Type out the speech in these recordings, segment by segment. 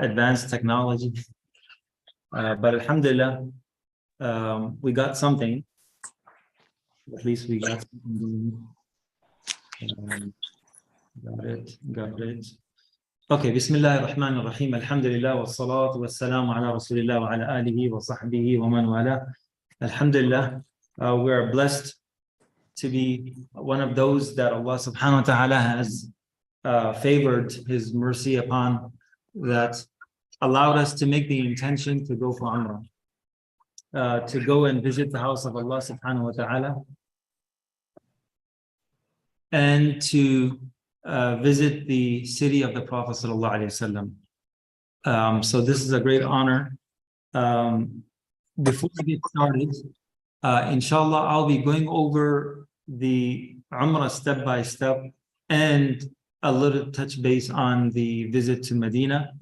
advanced technology. But alhamdulillah, we got something. At least we got something. Got it. Okay, Bismillah ar-Rahman ar-Rahim. Alhamdulillah wa salatu wa salamu ala Rasulillah wa ala alihi wa sahbihi wa man wala. Alhamdulillah, we are blessed to be one of those that Allah subhanahu wa ta'ala has favored His mercy upon, that allowed us to make the intention to go for Umrah, to go and visit the house of Allah subhanahu wa ta'ala, and to visit the city of the Prophet sallallahu alaihi wasallam. So this is a great honor. Before we get started, inshallah, I'll be going over the Umrah step by step and a little touch base on the visit to Medina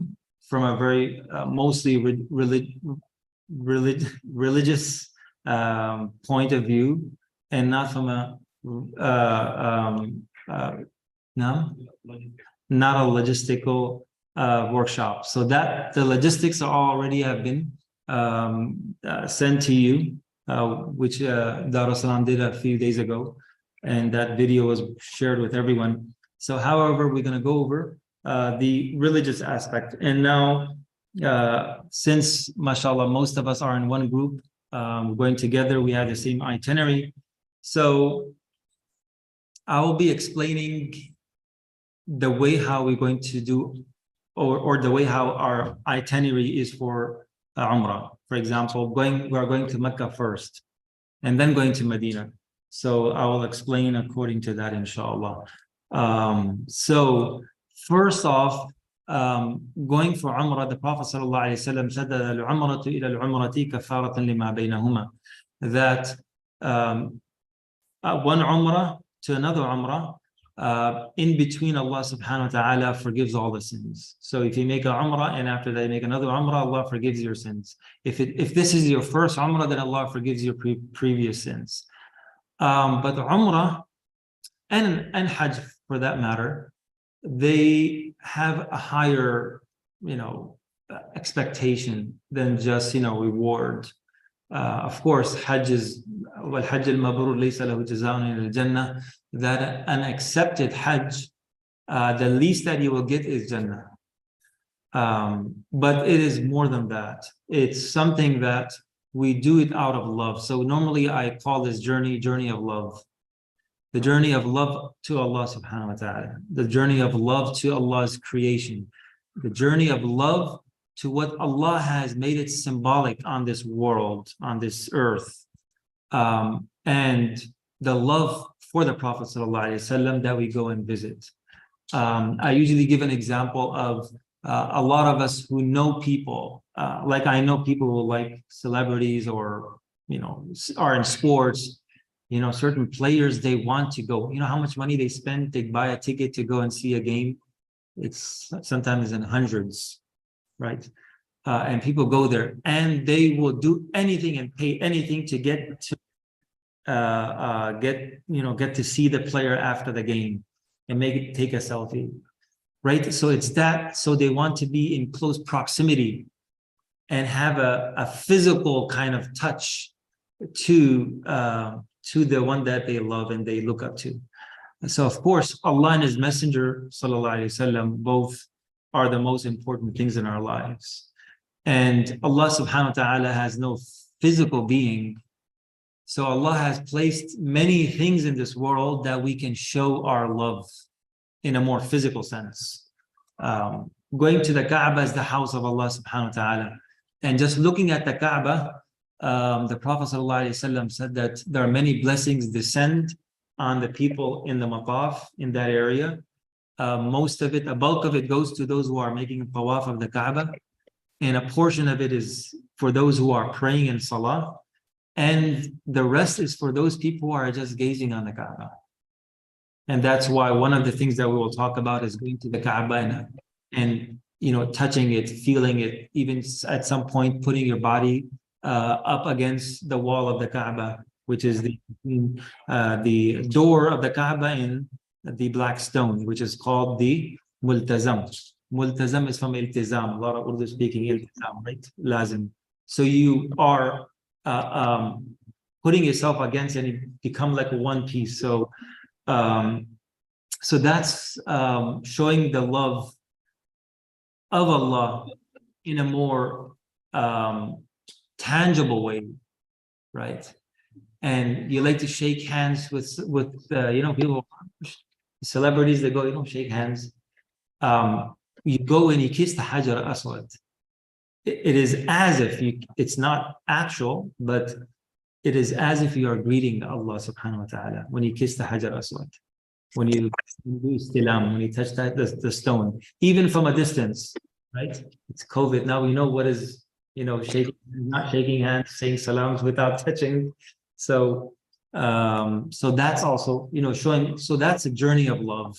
from a very mostly religious point of view, and not from a not a logistical workshop. So that the logistics already have been sent to you, which Darussalam did a few days ago, and that video was shared with everyone. So however, we're going to go over the religious aspect. And now, since mashallah most of us are in one group, going together, we have the same itinerary, so I will be explaining the way how we're going to do, or the way how our itinerary is for Umrah. For example, we are going to Mecca first, and then going to Medina. So I will explain according to that, inshallah. So first off, going for Umrah, the Prophet ﷺ said that al-umratu ila al-umrati kafaratan lima baynahuma, that one Umrah to another Umrah, in between, Allah subhanahu wa ta'ala forgives all the sins. So if you make a Umrah and after that you make another Umrah, Allah forgives your sins. If this is your first Umrah, then Allah forgives your previous sins. But Umrah and Hajj, for that matter, they have a higher, expectation than just, reward. Of course, Hajj is وَالْحَجِّ الْمَبْرُورُ لَيْسَ لَهُ جَزَاءٌ إِلَّا الْجَنَّةِ, that an accepted Hajj, the least that you will get is Jannah. But it is more than that. It's something that we do it out of love. So normally I call this journey of love. The journey of love to Allah subhanahu wa ta'ala. The journey of love to Allah's creation. The journey of love to what Allah has made it symbolic on this world, on this earth. And the love for the Prophet ﷺ that we go and visit. I usually give an example of a lot of us who know people, like I know people who like celebrities or, are in sports, certain players, they want to go. You know how much money they spend? They buy a ticket to go and see a game. It's sometimes in hundreds, right? And people go there and they will do anything and pay anything to get to see the player after the game and take a selfie, right? So it's that. So they want to be in close proximity and have a physical kind of touch to the one that they love and they look up to. So of course, Allah and His Messenger sallallahu alaihi wasallam both are the most important things in our lives. And Allah subhanahu wa ta'ala has no physical being. So Allah has placed many things in this world that we can show our love in a more physical sense. Going to the Kaaba is the house of Allah subhanahu wa ta'ala. And just looking at the Kaaba, the Prophet ﷺ said that there are many blessings descend on the people in the Maqaf, in that area. Most of it, a bulk of it goes to those who are making a tawaf of the Kaaba. And a portion of it is for those who are praying in Salah. And the rest is for those people who are just gazing on the Kaaba. And that's why one of the things that we will talk about is going to the Kaaba and touching it, feeling it, even at some point putting your body up against the wall of the Kaaba, which is the door of the Kaaba in the black stone, which is called the Multazam. Multazam is from iltizam. A lot of Urdu speaking iltizam, right? Lazim. So you are putting yourself against and you become like one piece. So that's showing the love of Allah in a more tangible way, right? And you like to shake hands with people, celebrities that go, shake hands. You go and you kiss the Hajar Aswad. It is as if it's not actual, but it is as if you are greeting Allah subhanahu wa ta'ala when you kiss the Hajar Aswad, when you do istilam, when you touch the stone, even from a distance, right? It's COVID. Now we know what is, not shaking hands, saying salams without touching. So that's also, showing, so that's a journey of love.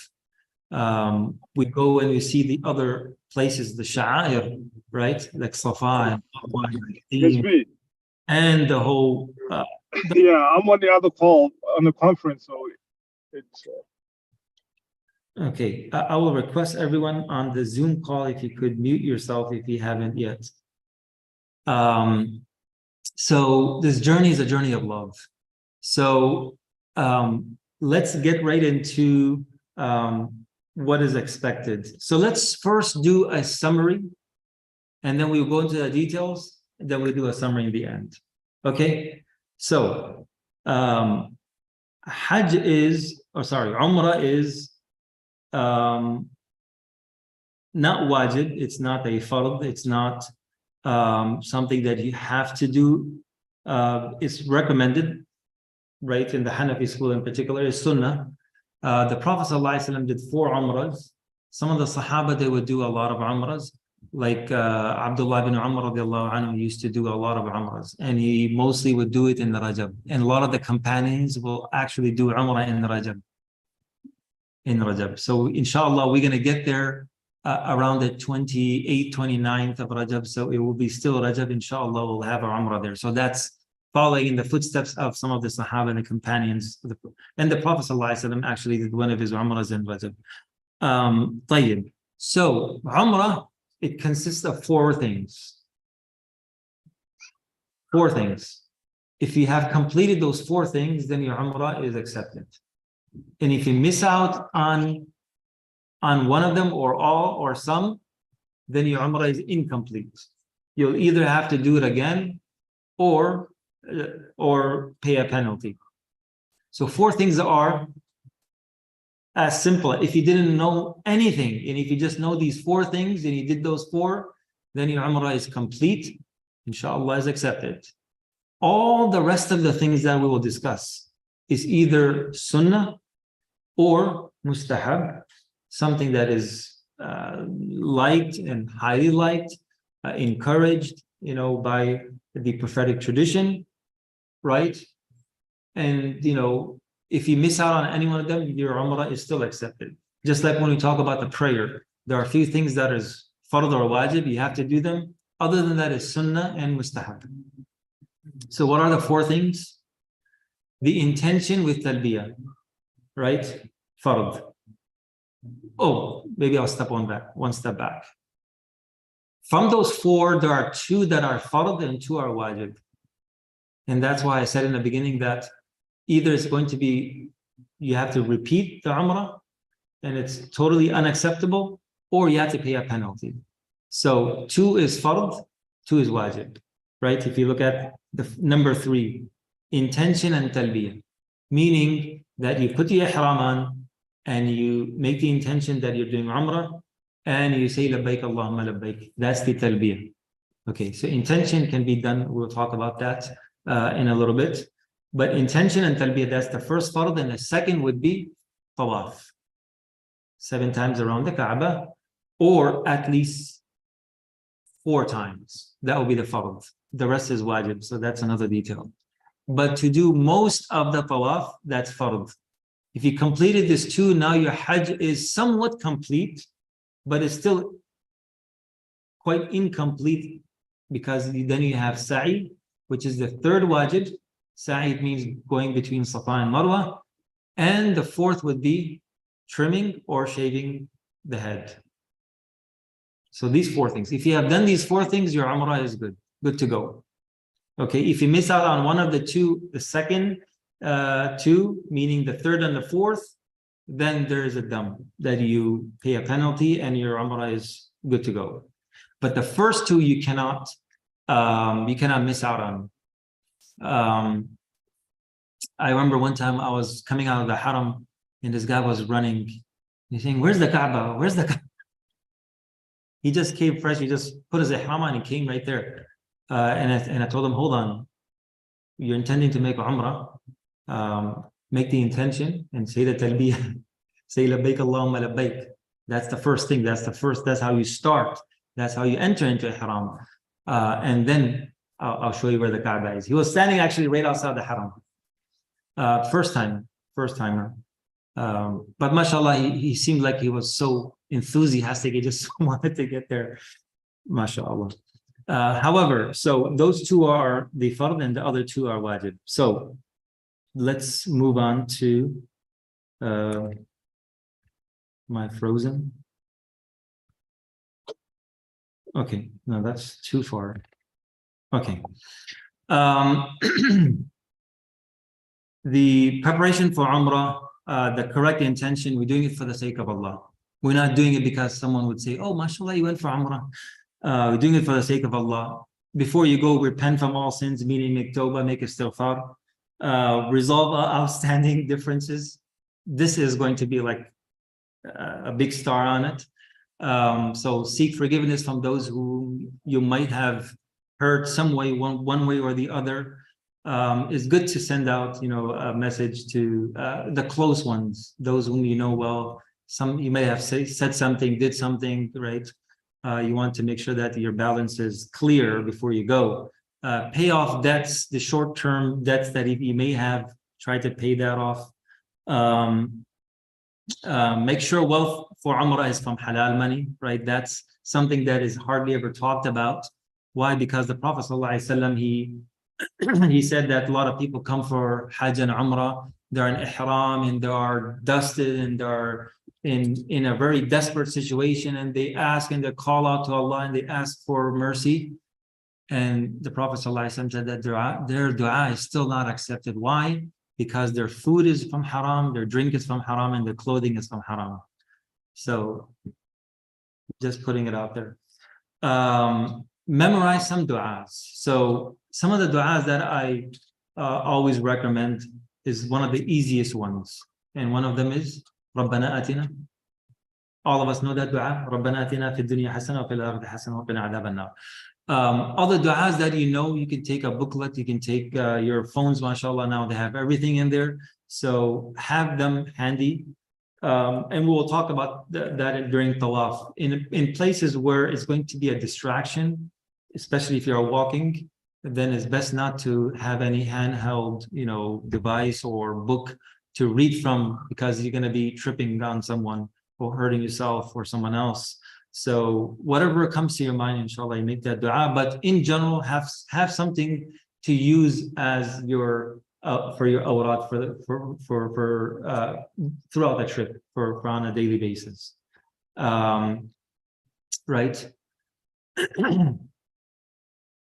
We go and we see the other places, the sha'air, right? Like Safa and the whole. Yeah, I'm on the other call on the conference, so it's. Okay, I will request everyone on the Zoom call if you could mute yourself if you haven't yet. So this journey is a journey of love. So let's get right into what is expected. So let's first do a summary, and then we'll go into the details, and then we'll do a summary in the end. Okay, so Hajj is, Umrah is not wajib, it's not a fard, it's not something that you have to do. It's recommended, right? In the Hanafi school in particular, is sunnah. The Prophet ﷺ did 4 umrahs. Some of the Sahaba, they would do a lot of umrahs. Like Abdullah bin Umar radiallahu anhu used to do a lot of umrahs, and he mostly would do it in the Rajab. And a lot of the companions will actually do umrah in the Rajab. So inshallah, we're going to get there around the 28th, 29th of Rajab. So it will be still Rajab, inshallah, we'll have our umrah there. So that's following in the footsteps of some of the Sahaba and the companions. And the Prophet ﷺ actually did one of his umrahs in Rajab. طيب. So umrah, it consists of 4 things. 4 things. If you have completed those 4 things, then your umrah is accepted. And if you miss out on one of them or all or some, then your umrah is incomplete. You'll either have to do it again or pay a penalty. So 4 things are as simple. If you didn't know anything, and if you just know these 4 things and you did those 4, then your umrah is complete, inshallah, is accepted. All the rest of the things that we will discuss is either sunnah or mustahab, something that is liked and highly liked, encouraged, by the prophetic tradition, right? And if you miss out on any one of them, your umrah is still accepted. Just like when we talk about the prayer, there are a few things that is fard or wajib, you have to do them. Other than that is sunnah and mustahab. So what are the 4 things? The intention with talbiyah, right? Fard. Oh, maybe I'll step one step back. From those 4, there are 2 that are fard and 2 are wajib. And that's why I said in the beginning that either it's going to be, you have to repeat the umrah and it's totally unacceptable, or you have to pay a penalty. So 2 is fard, 2 is wajib, right? If you look at the number 3, intention and talbiyah, meaning that you put the ihram on and you make the intention that you're doing umrah and you say labbaik Allahumma labbaik. That's the talbiyah. Okay, so intention can be done. We'll talk about that in a little bit. But intention and talbiyah, that's the first fard, and the second would be tawaf. 7 times around the Kaaba, or at least 4 times. That will be the fard. The rest is wajib, so that's another detail. But to do most of the tawaf, that's fard. If you completed this 2, now your hajj is somewhat complete, but it's still quite incomplete, because then you have sa'i, which is the 3rd wajib. Sa'i means going between Safa and Marwa. And the 4th would be trimming or shaving the head. So these 4 things. If you have done these 4 things, your Umrah is good to go. Okay, if you miss out on one of the 2, the second 2, meaning the 3rd and the 4th, then there is a dam that you pay a penalty and your Umrah is good to go. But the first 2 you cannot miss out on. I remember one time I was coming out of the Haram and this guy was running. He's saying, "Where's the Kaaba? Where's the Kaaba?" He just came fresh. He just put his ihram on and he came right there. And I told him, "Hold on, you're intending to make Umrah. Make the intention and say the talbiyah. Say labbaik Allahumma labbaik. That's the first thing. That's how you start. That's how you enter into ihram. And then I'll show you where the Kaaba is." He was standing actually right outside the Haram. First timer. But mashallah, he seemed like he was so enthusiastic. He just wanted to get there. Mashallah. However, so those 2 are the fard and the other 2 are wajib. So let's move on to my frozen. Okay, no, that's too far. Okay. The preparation for Umrah, the correct intention, we're doing it for the sake of Allah. We're not doing it because someone would say, "Oh, mashallah, you went for Umrah." We're doing it for the sake of Allah. Before you go, repent from all sins, meaning make tawbah, make istighfar, resolve outstanding differences. This is going to be like a big star on it. So seek forgiveness from those who you might have hurt some way, one way or the other. It's good to send out, a message to the close ones, those whom you know well. Some you may have said something, did something, right? You want to make sure that your balance is clear before you go. Pay off debts, the short-term debts that you may have. Try to pay that off. Make sure wealth for Umrah is from halal money, right? That's something that is hardly ever talked about. Why? Because the Prophet ﷺ, he said that a lot of people come for Hajj and Umrah, they're in ihram and they are dusted and they're in a very desperate situation, and they ask and they call out to Allah and they ask for mercy. And the Prophet ﷺ said that their dua is still not accepted. Why? Because their food is from haram, their drink is from haram, and their clothing is from haram. So just putting it out there. Memorize some du'as. So some of the du'as that I always recommend is one of the easiest ones. And one of them is Rabbana Atina. All of us know that dua. Rabbana Atina fi dunya hasana wa fil akhirati hasana wa qina adhaban nar. Other du'as that you can take a booklet, you can take your phones, mashallah, now they have everything in there. So have them handy. And we will talk about that during tawaf. In places where it's going to be a distraction, especially if you're walking, then it's best not to have any handheld, device or book to read from, because you're going to be tripping on someone or hurting yourself or someone else. So whatever comes to your mind, inshallah, you make that dua. But in general, have something to use as your for your awrat for throughout the trip for on a daily basis, right?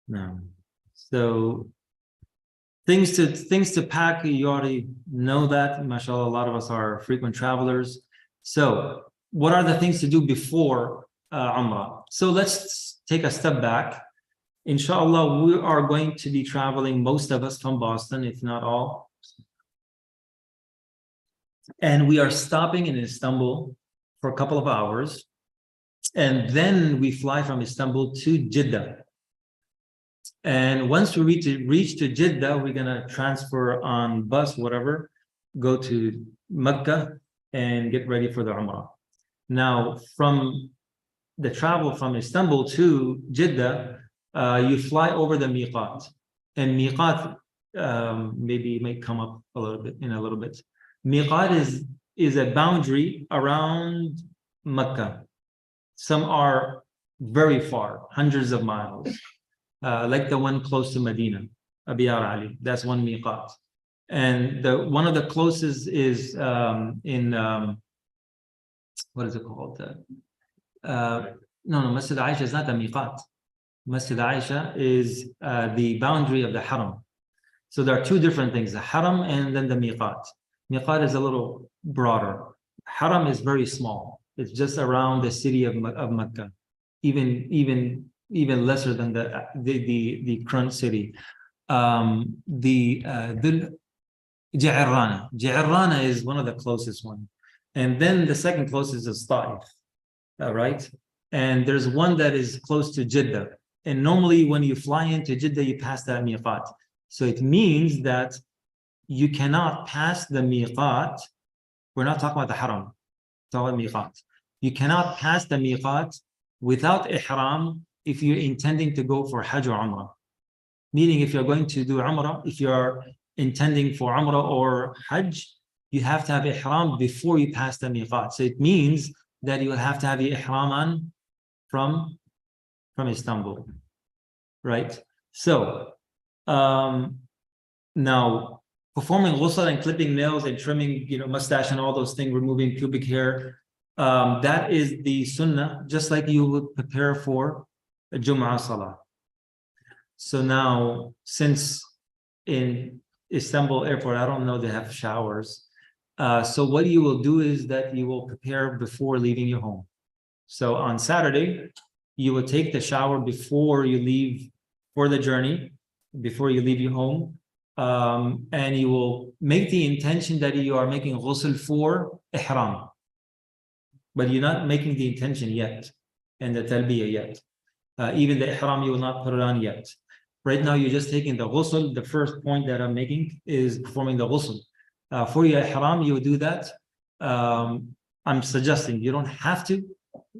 No. So things to pack, you already know that, mashallah, a lot of us are frequent travelers. So what are the things to do before Umrah? So let's take a step back. Inshallah, we are going to be traveling, most of us, from Boston, if not all. And we are stopping in Istanbul for a couple of hours. And then we fly from Istanbul to Jeddah. And once we reach to Jeddah, we're going to transfer on bus, whatever, go to Mecca and get ready for the Umrah. Now, from the travel from Istanbul to Jeddah, you fly over the miqat. And miqat maybe may come up in a little bit. Miqat is a boundary around Mecca. Some are very far, hundreds of miles. Like the one close to Medina, Abiyar Ali. That's one miqat. And one of the closest is in what is it called? No, Masjid Aisha is not the miqat. Masjid Aisha is the boundary of the haram. So there are two different things, the haram and then the miqat. Miqat is a little broader. Haram is very small. It's just around the city of Mecca, even lesser than the current city. Ji'irrana is one of the closest one. And then the second closest is Ta'if, right? And there's one that is close to Jeddah. And normally when you fly into Jeddah, you pass that miqat. So it means that you cannot pass the miqat. We're not talking about the haram, we're talking about miqat. You cannot pass the miqat without ihram if you're intending to go for Hajj or Umrah. Meaning if you're going to do Umrah, if you're intending for Umrah or Hajj, you have to have ihram before you pass the miqat. So it means that you will have to have your ihram on from Istanbul, right? So now performing ghusl and clipping nails and trimming, mustache and all those things, removing pubic hair, that is the sunnah, just like you would prepare for a Jum'ah Salah. So now, since in Istanbul airport, I don't know, they have showers. So what you will do is that you will prepare before leaving your home. So on Saturday, you will take the shower before you leave for the journey, before you leave your home. And you will make the intention that you are making ghusl for ihram. But you're not making the intention yet, and the talbiyah yet. Even the ihram, you will not put it on yet. Right now, you're just taking the ghusl. The first point that I'm making is performing the ghusl. For your ihram, you will do that. I'm suggesting, you don't have to.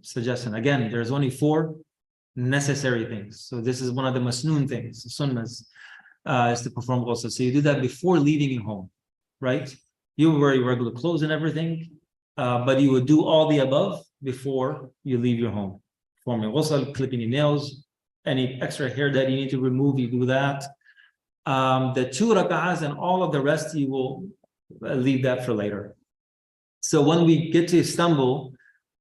Suggestion. Again, there's only 4 necessary things. So this is one of the masnoon things, the sunnahs, is to perform ghusl. So you do that before leaving your home, right? You wear your regular clothes and everything, but you would do all the above before you leave your home. Performing ghusl, clipping your nails, any extra hair that you need to remove, you do that. The 2 rak'ahs and all of the rest, you will leave that for later. So when we get to Istanbul,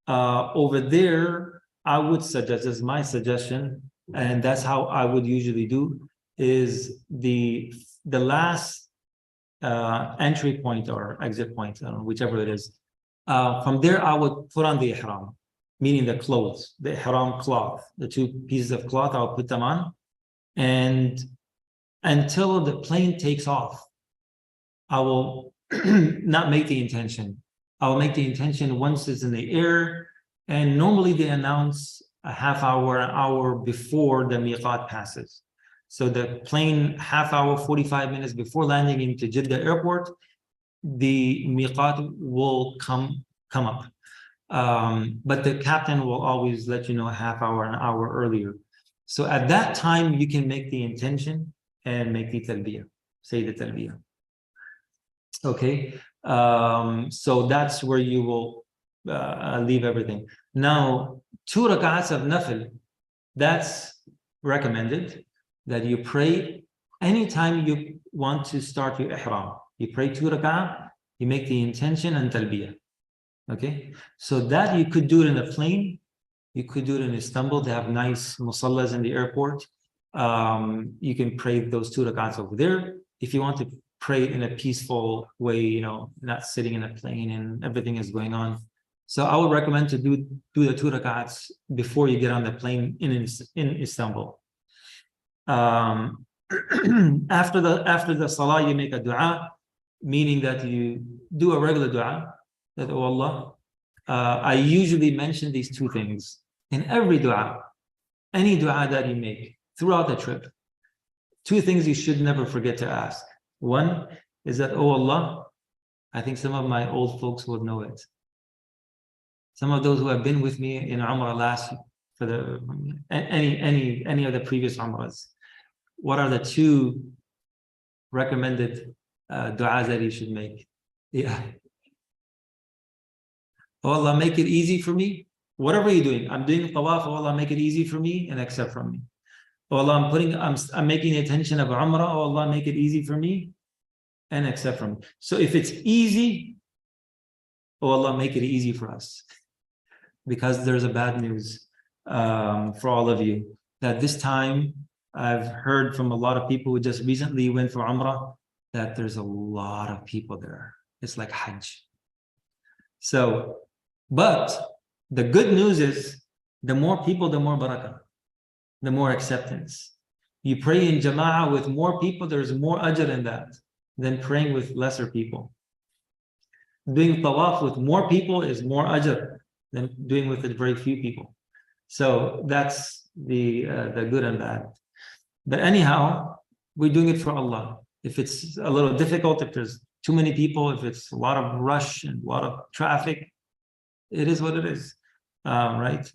over there, I would suggest, this is my suggestion, and that's how I would usually do, is the last entry point or exit point, whichever it is. From there, I would put on the ihram, meaning the clothes, the ihram cloth, the 2 pieces of cloth, I'll put them on. And until the plane takes off, I will not make the intention. I will make the intention once it's in the air. And normally they announce a half hour, an hour before the miqat passes. So the plane, half hour, 45 minutes before landing into Jeddah airport, the miqat will come up. But the captain will always let you know a half hour, an hour earlier. So at that time, you can make the intention and make the talbiyah, say the talbiyah. Okay, so that's where you will leave everything. Now, 2 rak'ahs of nafil, that's recommended, that you pray anytime you want to start your ihram. You pray 2 rak'ah, you make the intention and talbiyah. Okay, so that you could do it in a plane, you could do it in Istanbul. They have nice musallas in the airport. You can pray those 2 rak'ahs over there. If you want to pray in a peaceful way, not sitting in a plane and everything is going on. So I would recommend to do the 2 rak'ahs before you get on the plane in Istanbul. After the salah, you make a dua, meaning that you do a regular dua, that, oh Allah, I usually mention these 2 things in every dua, any dua that you make throughout the trip. 2 things you should never forget to ask. One is that, oh Allah, I think some of my old folks would know it. Some of those who have been with me in Umrah last, for the any of the previous Umrahs, what are the 2 recommended du'as that you should make? Yeah. Oh Allah, make it easy for me. Whatever you're doing, I'm doing tawaf. Oh Allah, make it easy for me and accept from me. Oh Allah, I'm making the attention of Umrah. Oh Allah, make it easy for me and accept from me. So if it's easy, oh Allah, make it easy for us. Because there's a bad news. for all of you, that this time I've heard from a lot of people who just recently went for Umrah that there's a lot of people there. It's like Hajj. So, but the good news is the more people, the more barakah, the more acceptance. You pray in jama'ah with more people, there's more ajr in that than praying with lesser people. Doing tawaf with more people is more ajr than doing with very few people. So that's the good and bad. But anyhow, we're doing it for Allah. If it's a little difficult, if there's too many people, if it's a lot of rush and a lot of traffic, it is what it is, right?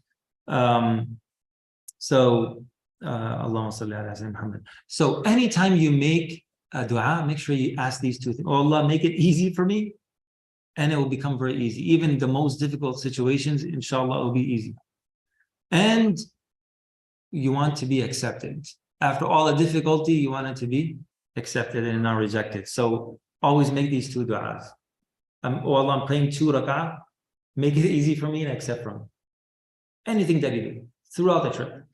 So Allahumma salli ala Sayyidina Muhammad. So anytime you make a dua, make sure you ask these two things. Oh Allah, make it easy for me, and it will become very easy. Even the most difficult situations, inshallah, will be easy. And you want to be accepted. After all the difficulty, you want it to be accepted and not rejected. So always make these two du'as. Oh Allah, I'm praying 2 rak'ah. Make it easy for me and accept from me. Anything that you do throughout the trip.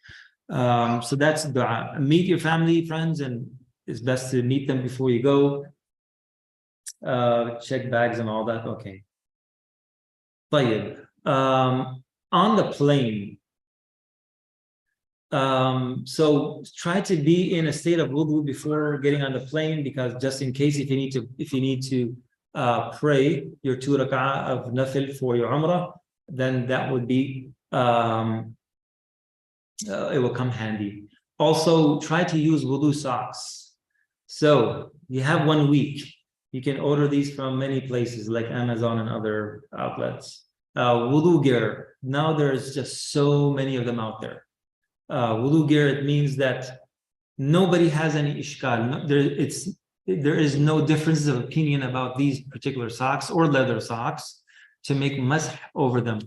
So that's dua. Meet your family, friends, and it's best to meet them before you go. Check bags and all that. Okay. طيب. On the plane. So try to be in a state of wudu before getting on the plane, because just in case if you need to pray your 2 rak'ah of nafil for your umrah, then that would be it will come handy. Also, try to use wudu socks. So you have 1 week. You can order these from many places like Amazon and other outlets. Wudu gear. Now there's just so many of them out there. Wudu gear, it means that nobody has any ishkal. There is no difference of opinion about these particular socks or leather socks to make masah over them.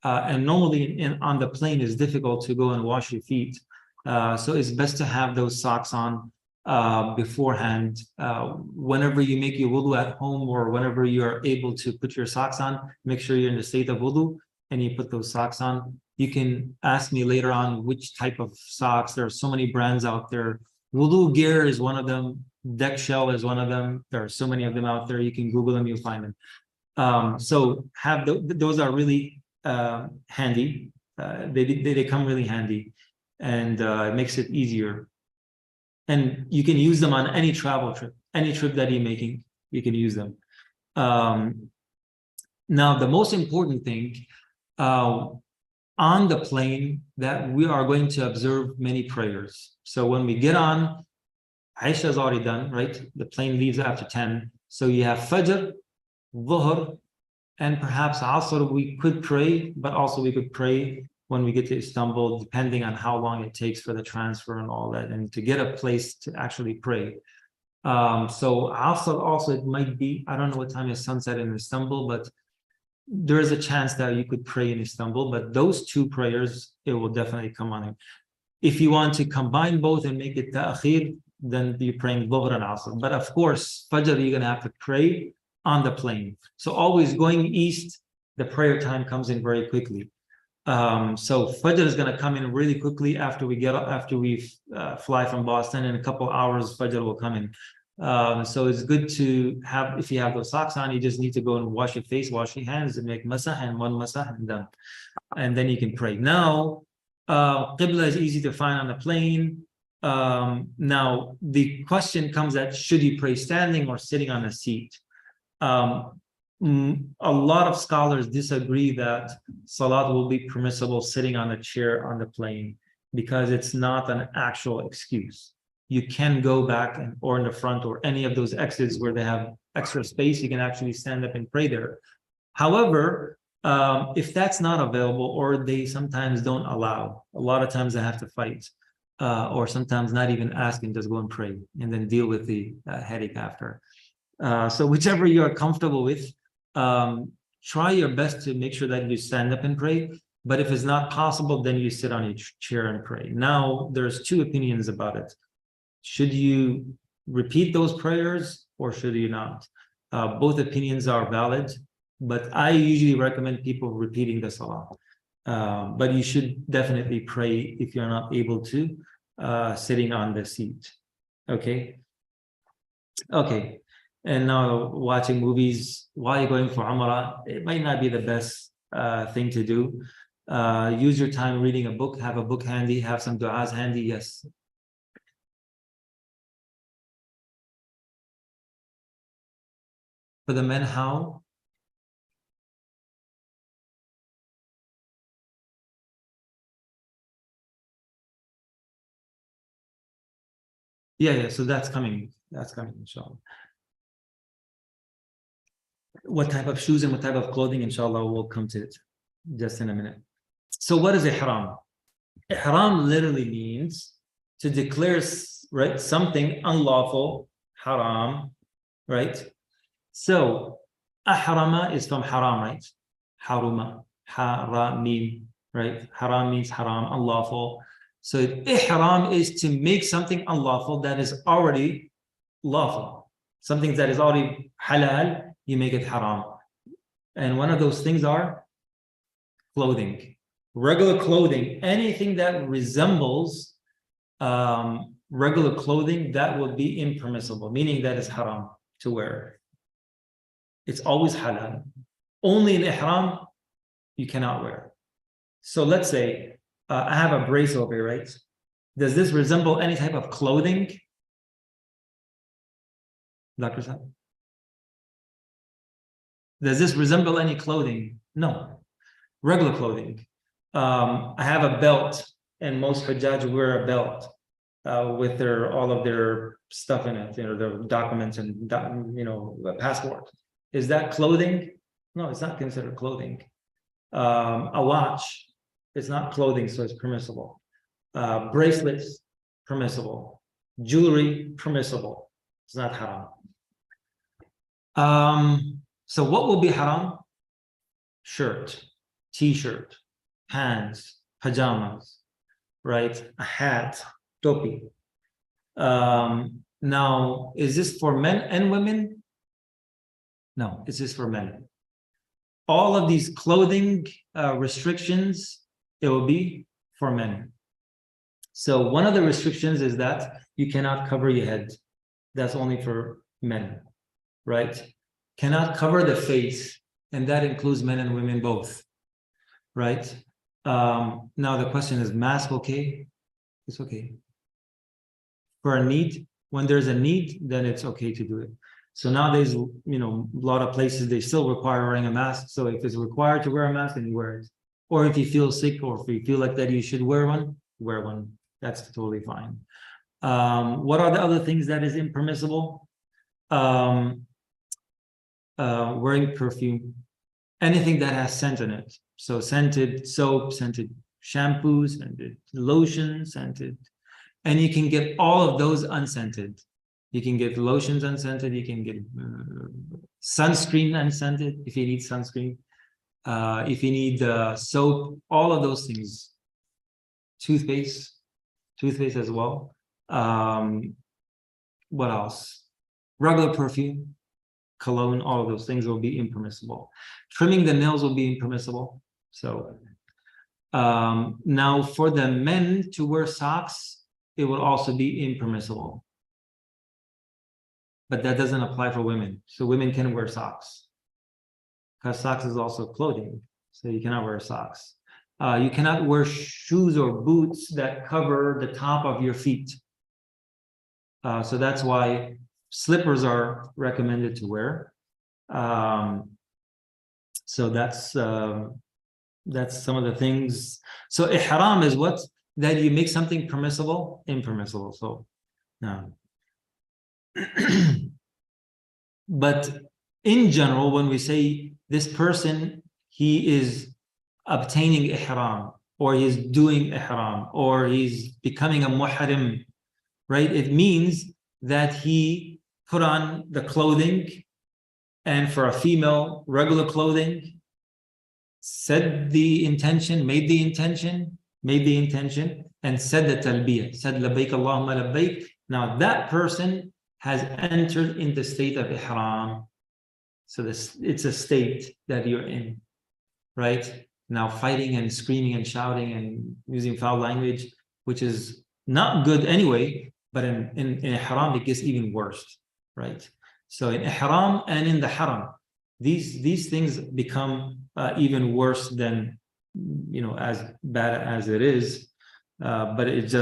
And normally on the plane it's difficult to go and wash your feet. So it's best to have those socks on beforehand. Whenever you make your wudu at home or whenever you're able to put your socks on, make sure you're in the state of wudu and you put those socks on. You can ask me later on which type of socks. There are so many brands out there. Wudu gear is one of them. Deck shell is one of them. There are so many of them out there. You can Google them, you'll find them. So have those are really handy. They come really handy, and it makes it easier. And you can use them on any travel trip, any trip that you're making, you can use them. Now, the most important thing on the plane, that we are going to observe many prayers. So when we get on, Aisha is already done, right? The plane leaves after 10. So you have Fajr, Dhuhr, and perhaps Asr we could pray, but also we could pray when we get to Istanbul, depending on how long it takes for the transfer and all that, and to get a place to actually pray. So Asr also, it might be, I don't know what time is sunset in Istanbul, but there is a chance that you could pray in Istanbul, but those 2 prayers, it will definitely come on it. If you want to combine both and make it ta'khir, then you're praying Dhuhr and Asr. But of course, Fajr, you're going to have to pray on the plane. So always going east, the prayer time comes in very quickly. So Fajr is going to come in really quickly after we fly from Boston. In a couple hours, Fajr will come in. So it's good to have, if you have those socks on, you just need to go and wash your face, wash your hands, and make masah, and 1 masah, and done. And then you can pray. Now, Qibla is easy to find on the plane. Now, the question comes that should you pray standing or sitting on a seat? A lot of scholars disagree that Salat will be permissible sitting on a chair on the plane, because it's not an actual excuse. You can go back or in the front or any of those exits where they have extra space, you can actually stand up and pray there. However, if that's not available, or they sometimes don't allow, a lot of times I have to fight, or sometimes not even ask and just go and pray and then deal with the headache after. So whichever you are comfortable with, try your best to make sure that you stand up and pray. But if it's not possible, then you sit on your chair and pray. Now, there's 2 opinions about it. Should you repeat those prayers or should you not? Both opinions are valid, but I usually recommend people repeating the salah. But you should definitely pray if you're not able to, sitting on the seat. Okay. Okay. And now watching movies while you're going for Umrah, it might not be the best thing to do. Use your time reading a book, have a book handy, have some du'as handy. Yes. For the men, how? Yeah, so that's coming. That's coming, inshallah. What type of shoes and what type of clothing, inshallah, we'll come to it just in a minute. So what is ihram? Ihram literally means to declare, right, something unlawful, haram, right? So ahrama is from haram, right? Haruma, haramim, right? Haram means haram, unlawful. So ihram is to make something unlawful that is already lawful. Something that is already halal, you make it haram. And one of those things are clothing. Regular clothing, anything that resembles regular clothing, that will be impermissible, meaning that is haram to wear. It's always halal. Only in ihram, you cannot wear. So let's say I have a brace over here, right? Does this resemble any type of clothing? Dr. Saab? Does this resemble any clothing? No. Regular clothing. I have a belt, and most Hajjaj wear a belt with all of their stuff in it, their documents and passport. Is that clothing? No, it's not considered clothing. A watch is not clothing, so it's permissible. Bracelets, permissible. Jewelry, permissible. It's not haram. So what will be haram? Shirt, t-shirt, pants, pajamas, right? A hat, topi. Now, is this for men and women? No, it's just for men. All of these clothing restrictions, it will be for men. So one of the restrictions is that you cannot cover your head. That's only for men, right? Cannot cover the face, and that includes men and women both, right? Now the question is, mask okay? It's okay. For a need, when there's a need, then it's okay to do it. So nowadays, a lot of places, they still require wearing a mask. So if it's required to wear a mask, then you wear it. Or if you feel sick, or if you feel like that you should wear one, wear one. That's totally fine. What are the other things that is impermissible? Wearing perfume, anything that has scent in it. So scented soap, scented shampoo, scented lotion, scented, and you can get all of those unscented. You can get lotions unscented. You can get sunscreen unscented if you need sunscreen. If you need soap, all of those things. Toothpaste as well. What else? Regular perfume, cologne, all of those things will be impermissible. Trimming the nails will be impermissible. So now for the men to wear socks, it will also be impermissible. But that doesn't apply for women. So women can wear socks, because socks is also clothing. So you cannot wear socks. You cannot wear shoes or boots that cover the top of your feet. So that's why slippers are recommended to wear. So that's some of the things. So ihram is what? That you make something permissible, impermissible. So no. But in general, when we say this person, he is obtaining ihram, or he's doing ihram, or he's becoming a muhrim, right? It means that he put on the clothing, and for a female, regular clothing, said the intention, made the intention, and said the talbiyah, said labbaik Allahumma labbaik. Now that person has entered in the state of ihram. So it's a state that you're in, right? now fighting and screaming and shouting and using foul language, which is not good anyway, but in ihram, it gets even worse, right? So in ihram and in the haram, these things become even worse than, as bad as it is, but it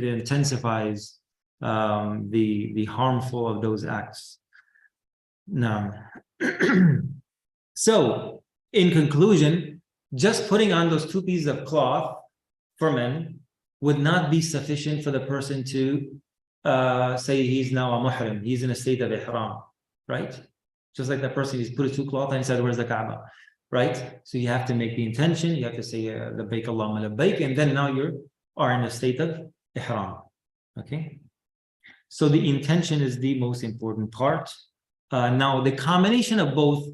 intensifies the harmful of those acts. Now, so in conclusion, just putting on those 2 pieces of cloth for men would not be sufficient for the person to say he's now a muhrim, he's in a state of ihram, right? Just like that person, he's put his 2 cloth and he said, where's the Kaaba, right? So you have to make the intention, you have to say labbaik Allahumma labbaik, and then now you are in a state of ihram, okay? So the intention is the most important part. Now the combination of both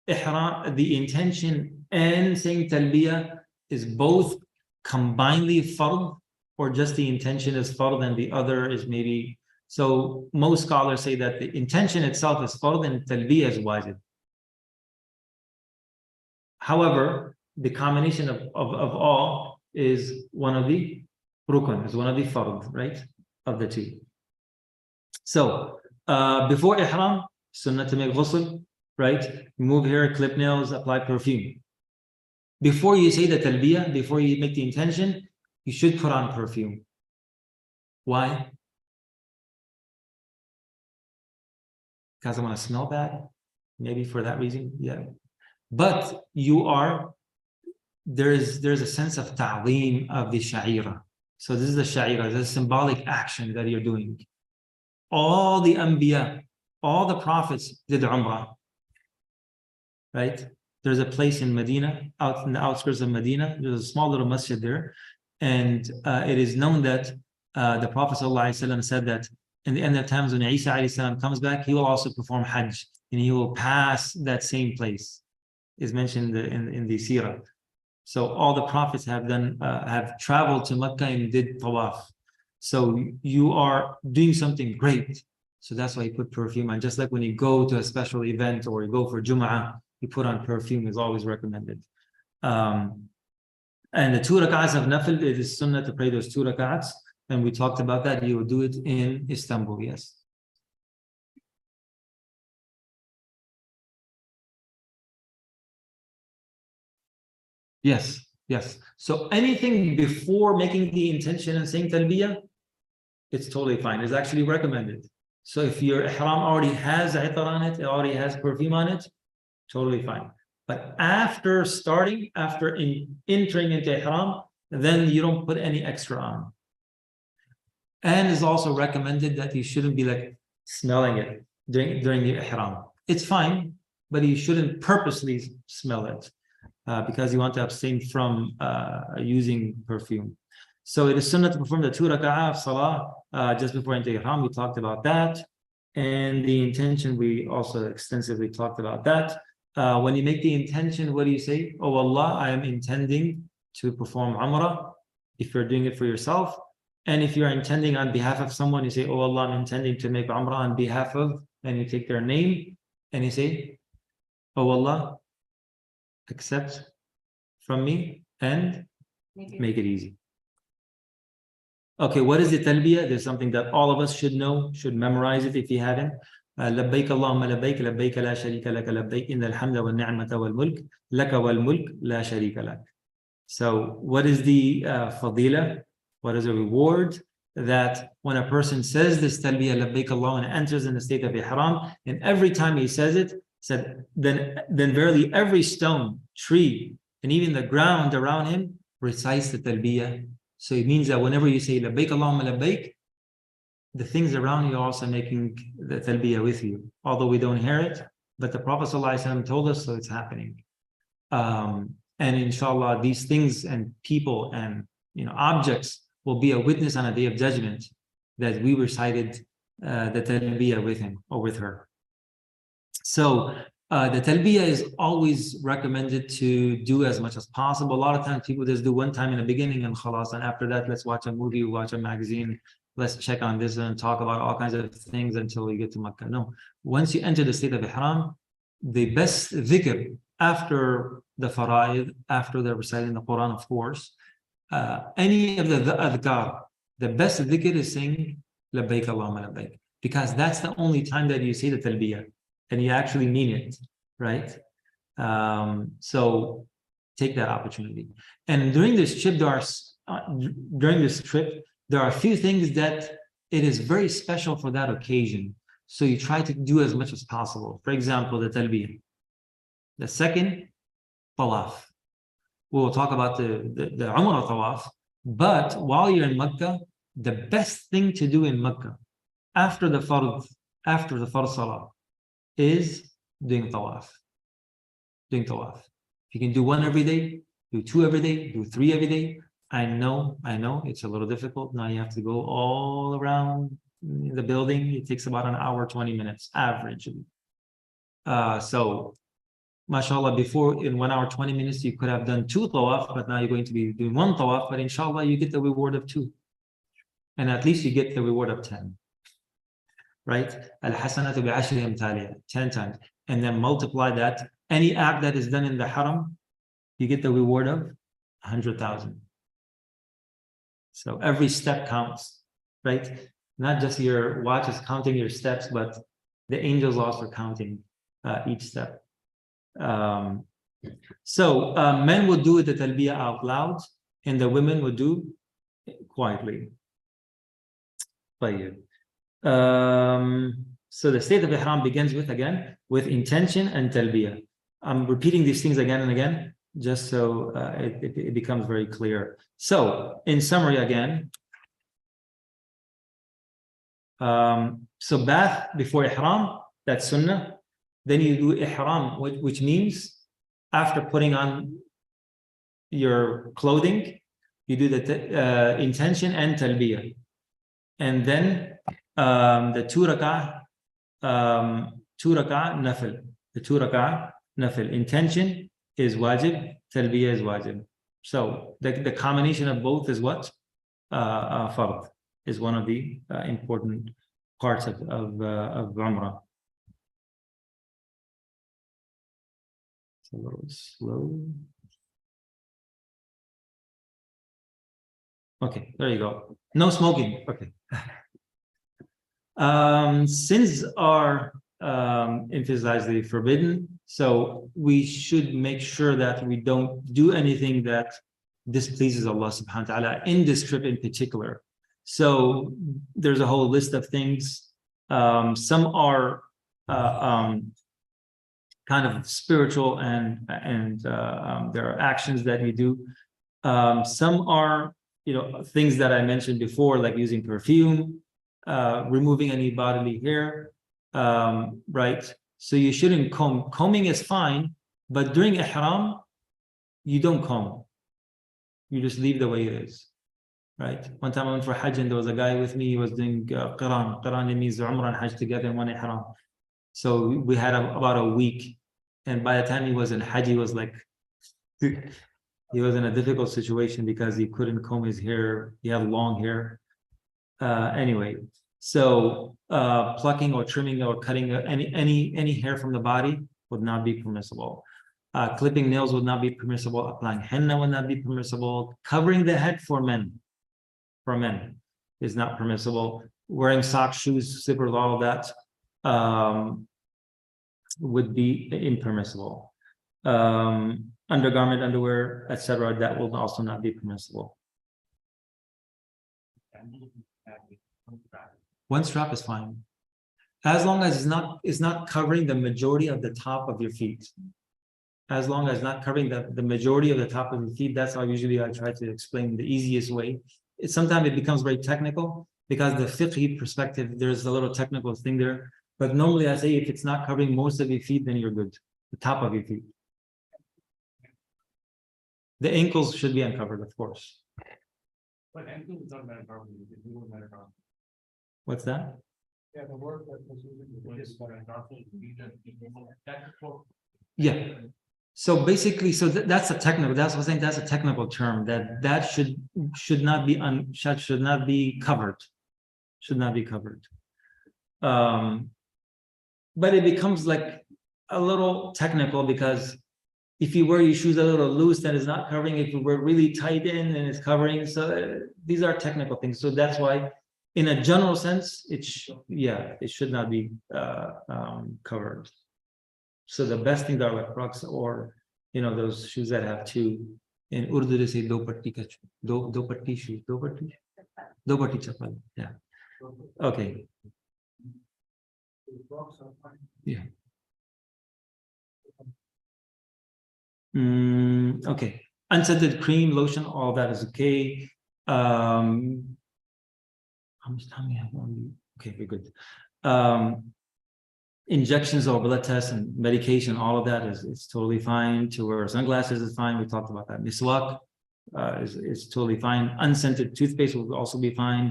ihram, the intention and saying talbiyah, is both combinedly fard, or just the intention is fard and the other is maybe. So most scholars say that the intention itself is fard and talbiyah is wajib. However, the combination of all is one of the rukun, is one of the fard, right, of the 2. So before ihram, sunnah to make ghusl, right? Remove hair, clip nails, apply perfume. Before you say the talbiyah, before you make the intention, you should put on perfume. Why? Because I want to smell bad? Maybe for that reason, yeah. But there's a sense of ta'zeem of the sha'ira. So this is the sha'ira, the symbolic action that you're doing. All the anbiya, all the prophets did Umrah, right? There's a place in Medina, out in the outskirts of Medina. There's a small little masjid there. And it is known that the Prophet ﷺ said that in the end of times, when Isa ﷺ comes back, he will also perform Hajj, and he will pass that same place. Is mentioned in the Sirah. So all the prophets have traveled to Mecca and did tawaf. So you are doing something great. So that's why you put perfume on. Just like when you go to a special event or you go for Jum'ah, you put on perfume, is always recommended. And the 2 rak'ats of nafil, it is sunnah to pray those 2 rak'ats. And we talked about that. You will do it in Istanbul, yes. Yes. So anything before making the intention and saying talbiyah, it's totally fine. It's actually recommended. So if your ihram already has itar on it, it already has perfume on it, totally fine. But after entering into ihram, then you don't put any extra on. And it's also recommended that you shouldn't be like smelling it during the ihram. It's fine, but you shouldn't purposely smell it. Because you want to abstain from using perfume. So it is sunnah to perform the 2 rak'ah of salah just before entering ihram. We talked about that. And the intention, we also extensively talked about that. When you make the intention, what do you say? Oh Allah, I am intending to perform Umrah, if you're doing it for yourself. And if you're intending on behalf of someone, you say, oh Allah, I'm intending to make Umrah on behalf of, and you take their name, and you say, oh Allah, accept from me and make it easy. Okay, what is the talbiyah? There's something that all of us should know, should memorize it if you haven't. لبيك اللهم لبيك لبيك لا شريك لك لبيك إن الحمد والنعمة والملك لك والملك لا شريك لك. So what is the fadila? What is the reward? That when a person says this talbiyah labbaik Allah and enters in the state of ihram, and every time he says it, said then verily every stone, tree, and even the ground around him recites the talbiyah. So it means that whenever you say labbaik Allahumma labbaik, the things around you are also making the talbiyah with you, although we don't hear it, but the Prophet ﷺ told us, so it's happening. And inshallah, these things and people and objects will be a witness on a day of judgment that we recited the talbiyah with him or with her. So the talbiyah is always recommended to do as much as possible. A lot of times people just do one time in the beginning and khalas, and after that, let's watch a movie, watch a magazine, let's check on this and talk about all kinds of things until we get to Makkah. No, once you enter the state of ihram, the best dhikr after the fara'id, after they're reciting the Quran, of course, any of the adhkar, the best dhikr is saying labbaik Allahumma labbaik, because that's the only time that you say the talbiyah and you actually mean it, right? So take that opportunity. And during this trip, there are a few things that it is very special for that occasion. So you try to do as much as possible. For example, the talbiyah. The second, tawaf. We'll talk about the Umrah tawaf. But while you're in Mecca, the best thing to do in Mecca after the fard salah is doing tawaf. Doing tawaf. If you can do one every day, do two every day, do three every day. I know it's a little difficult. Now you have to go all around the building. It takes about an hour, 20 minutes average. So mashallah, before in 1 hour, 20 minutes, you could have done 2 tawaf, but now you're going to be doing 1 tawaf, but inshallah, you get the reward of 2. And at least you get the reward of 10. Right? Al-hasanatu bi'ashri amthaliha, 10 times. And then multiply that. Any act that is done in the haram, you get the reward of 100,000. So every step counts, right? Not just your watch is counting your steps, but the angels also counting each step. So men would do the talbiyah out loud, and the women would do quietly. So the state of ihram begins with intention and talbiyah. I'm repeating these things again and again, just so it becomes very clear. So in summary again, so bath before ihram, that's sunnah. Then you do ihram, which means after putting on your clothing, you do the intention and talbiyah. And then the 2 rak'ah nafil. The 2 rak'ah nafil. Intention is wajib, talbiyah is wajib. So the combination of both is what? Fard is one of the important parts of Umrah. A little slow. Okay, there you go. No smoking. Okay. Sins are emphasizedly forbidden, so we should make sure that we don't do anything that displeases Allah subhanahu wa ta'ala in this trip in particular. So there's a whole list of things. Some are kind of spiritual and there are actions that we do. Some are, things that I mentioned before, like using perfume, removing any bodily hair, right? So you shouldn't comb. Combing is fine, but during ihram, you don't comb. You just leave the way it is, right? One time I went for Hajj and there was a guy with me, he was doing Qiran. Qiran means Umrah and Hajj together in one ihram. So we had about a week, and by the time he was in Hajj, he was like, he was in a difficult situation because he couldn't comb his hair. He had long hair. Anyway, so plucking or trimming or cutting any hair from the body would not be permissible. Clipping nails would not be permissible. Applying henna would not be permissible. Covering the head for men is not permissible. Wearing socks, shoes, slippers, all of that would be impermissible. Undergarment, underwear, etc., that will also not be permissible. One strap is fine, as long as it's not covering the majority of the top of your feet. As long as not covering the majority of the top of your feet, that's how usually I try to explain the easiest way. Sometimes it becomes very technical because the fiqh perspective, there's a little technical thing there. But normally I say if it's not covering most of your feet, then you're good. The top of your feet. The ankles should be uncovered, of course. But ankles is not uncovered. What's that? Yeah, the word that was used Yeah. So basically, that's a technical. That's what I'm saying. That's a technical term that should not be covered. Should not be covered. But it becomes like a little technical because If you wear your shoes a little loose, then it's not covering. If you wear really tight in, and it's covering. So these are technical things. So that's why, in a general sense, it should not be covered. So the best things are like Crocs, or those shoes that have two. In Urdu they say do patti shoes, do patti chappal. Yeah. Okay. Yeah. Okay. Unscented cream, lotion, all that is okay. How much time we have on? Okay, we're good. Injections or blood tests and medication, all of that is totally fine. To wear sunglasses is fine. We talked about that. Miswak is totally fine. Unscented toothpaste will also be fine.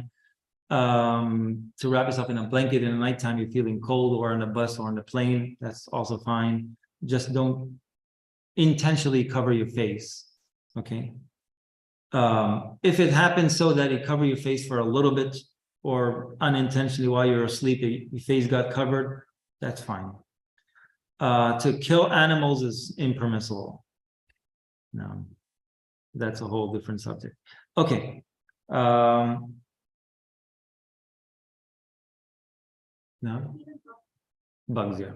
To wrap yourself in a blanket in the nighttime, you're feeling cold, or on a bus or on the plane, that's also fine. Just don't intentionally cover your face. Okay. If it happens so that you cover your face for a little bit, or unintentionally while you're asleep, your face got covered, that's fine. To kill animals is impermissible. No, that's a whole different subject. Okay. No? Bugs, yeah.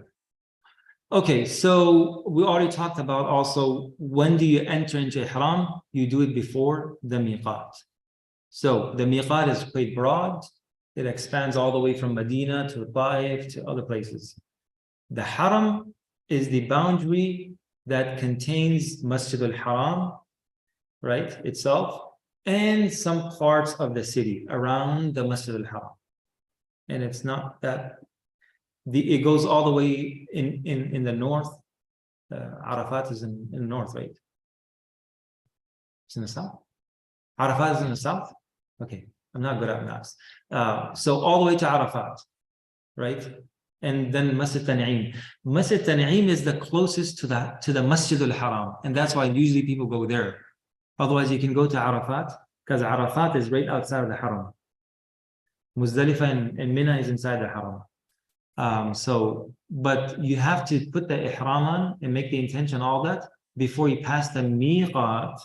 Okay, so we already talked about also, when do you enter into ihram? You do it before the miqat. So the miqat is quite broad. It expands all the way from Medina to Taif to other places. The haram is the boundary that contains Masjid al-Haram, right, itself, and some parts of the city around the Masjid al-Haram. And it's not that it goes all the way in the north. Arafat is in the north, right? It's in the south. Arafat is in the south. Okay, I'm not good at maps. So all the way to Arafat, right? And then Masjid Tan'im. Masjid Tan'im is the closest to the Masjid al-Haram, and that's why usually people go there. Otherwise, you can go to Arafat, because Arafat is right outside of the Haram. Muzdalifah and Mina is inside the Haram. But you have to put the ihram on and make the intention, all that, before you pass the miqat,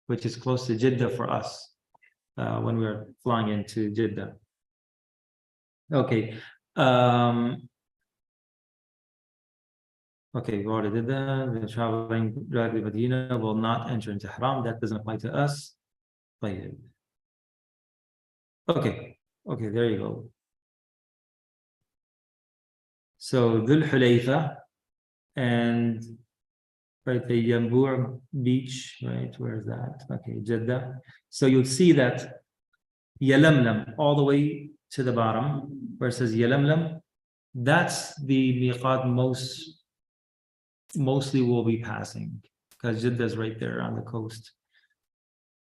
which is close to Jeddah for us, when we're flying into Jeddah. Okay. Okay, we already did that. The traveling directly to Medina will not enter into ihram. That doesn't apply to us. Okay. Okay, there you go. So Dhul Hulayfa and right, the Yambur beach, right? Where is that? Okay, Jeddah. So you'll see that Yalamlam all the way to the bottom, where it says Yalamlam, that's the miqat mostly will be passing, because Jeddah is right there on the coast.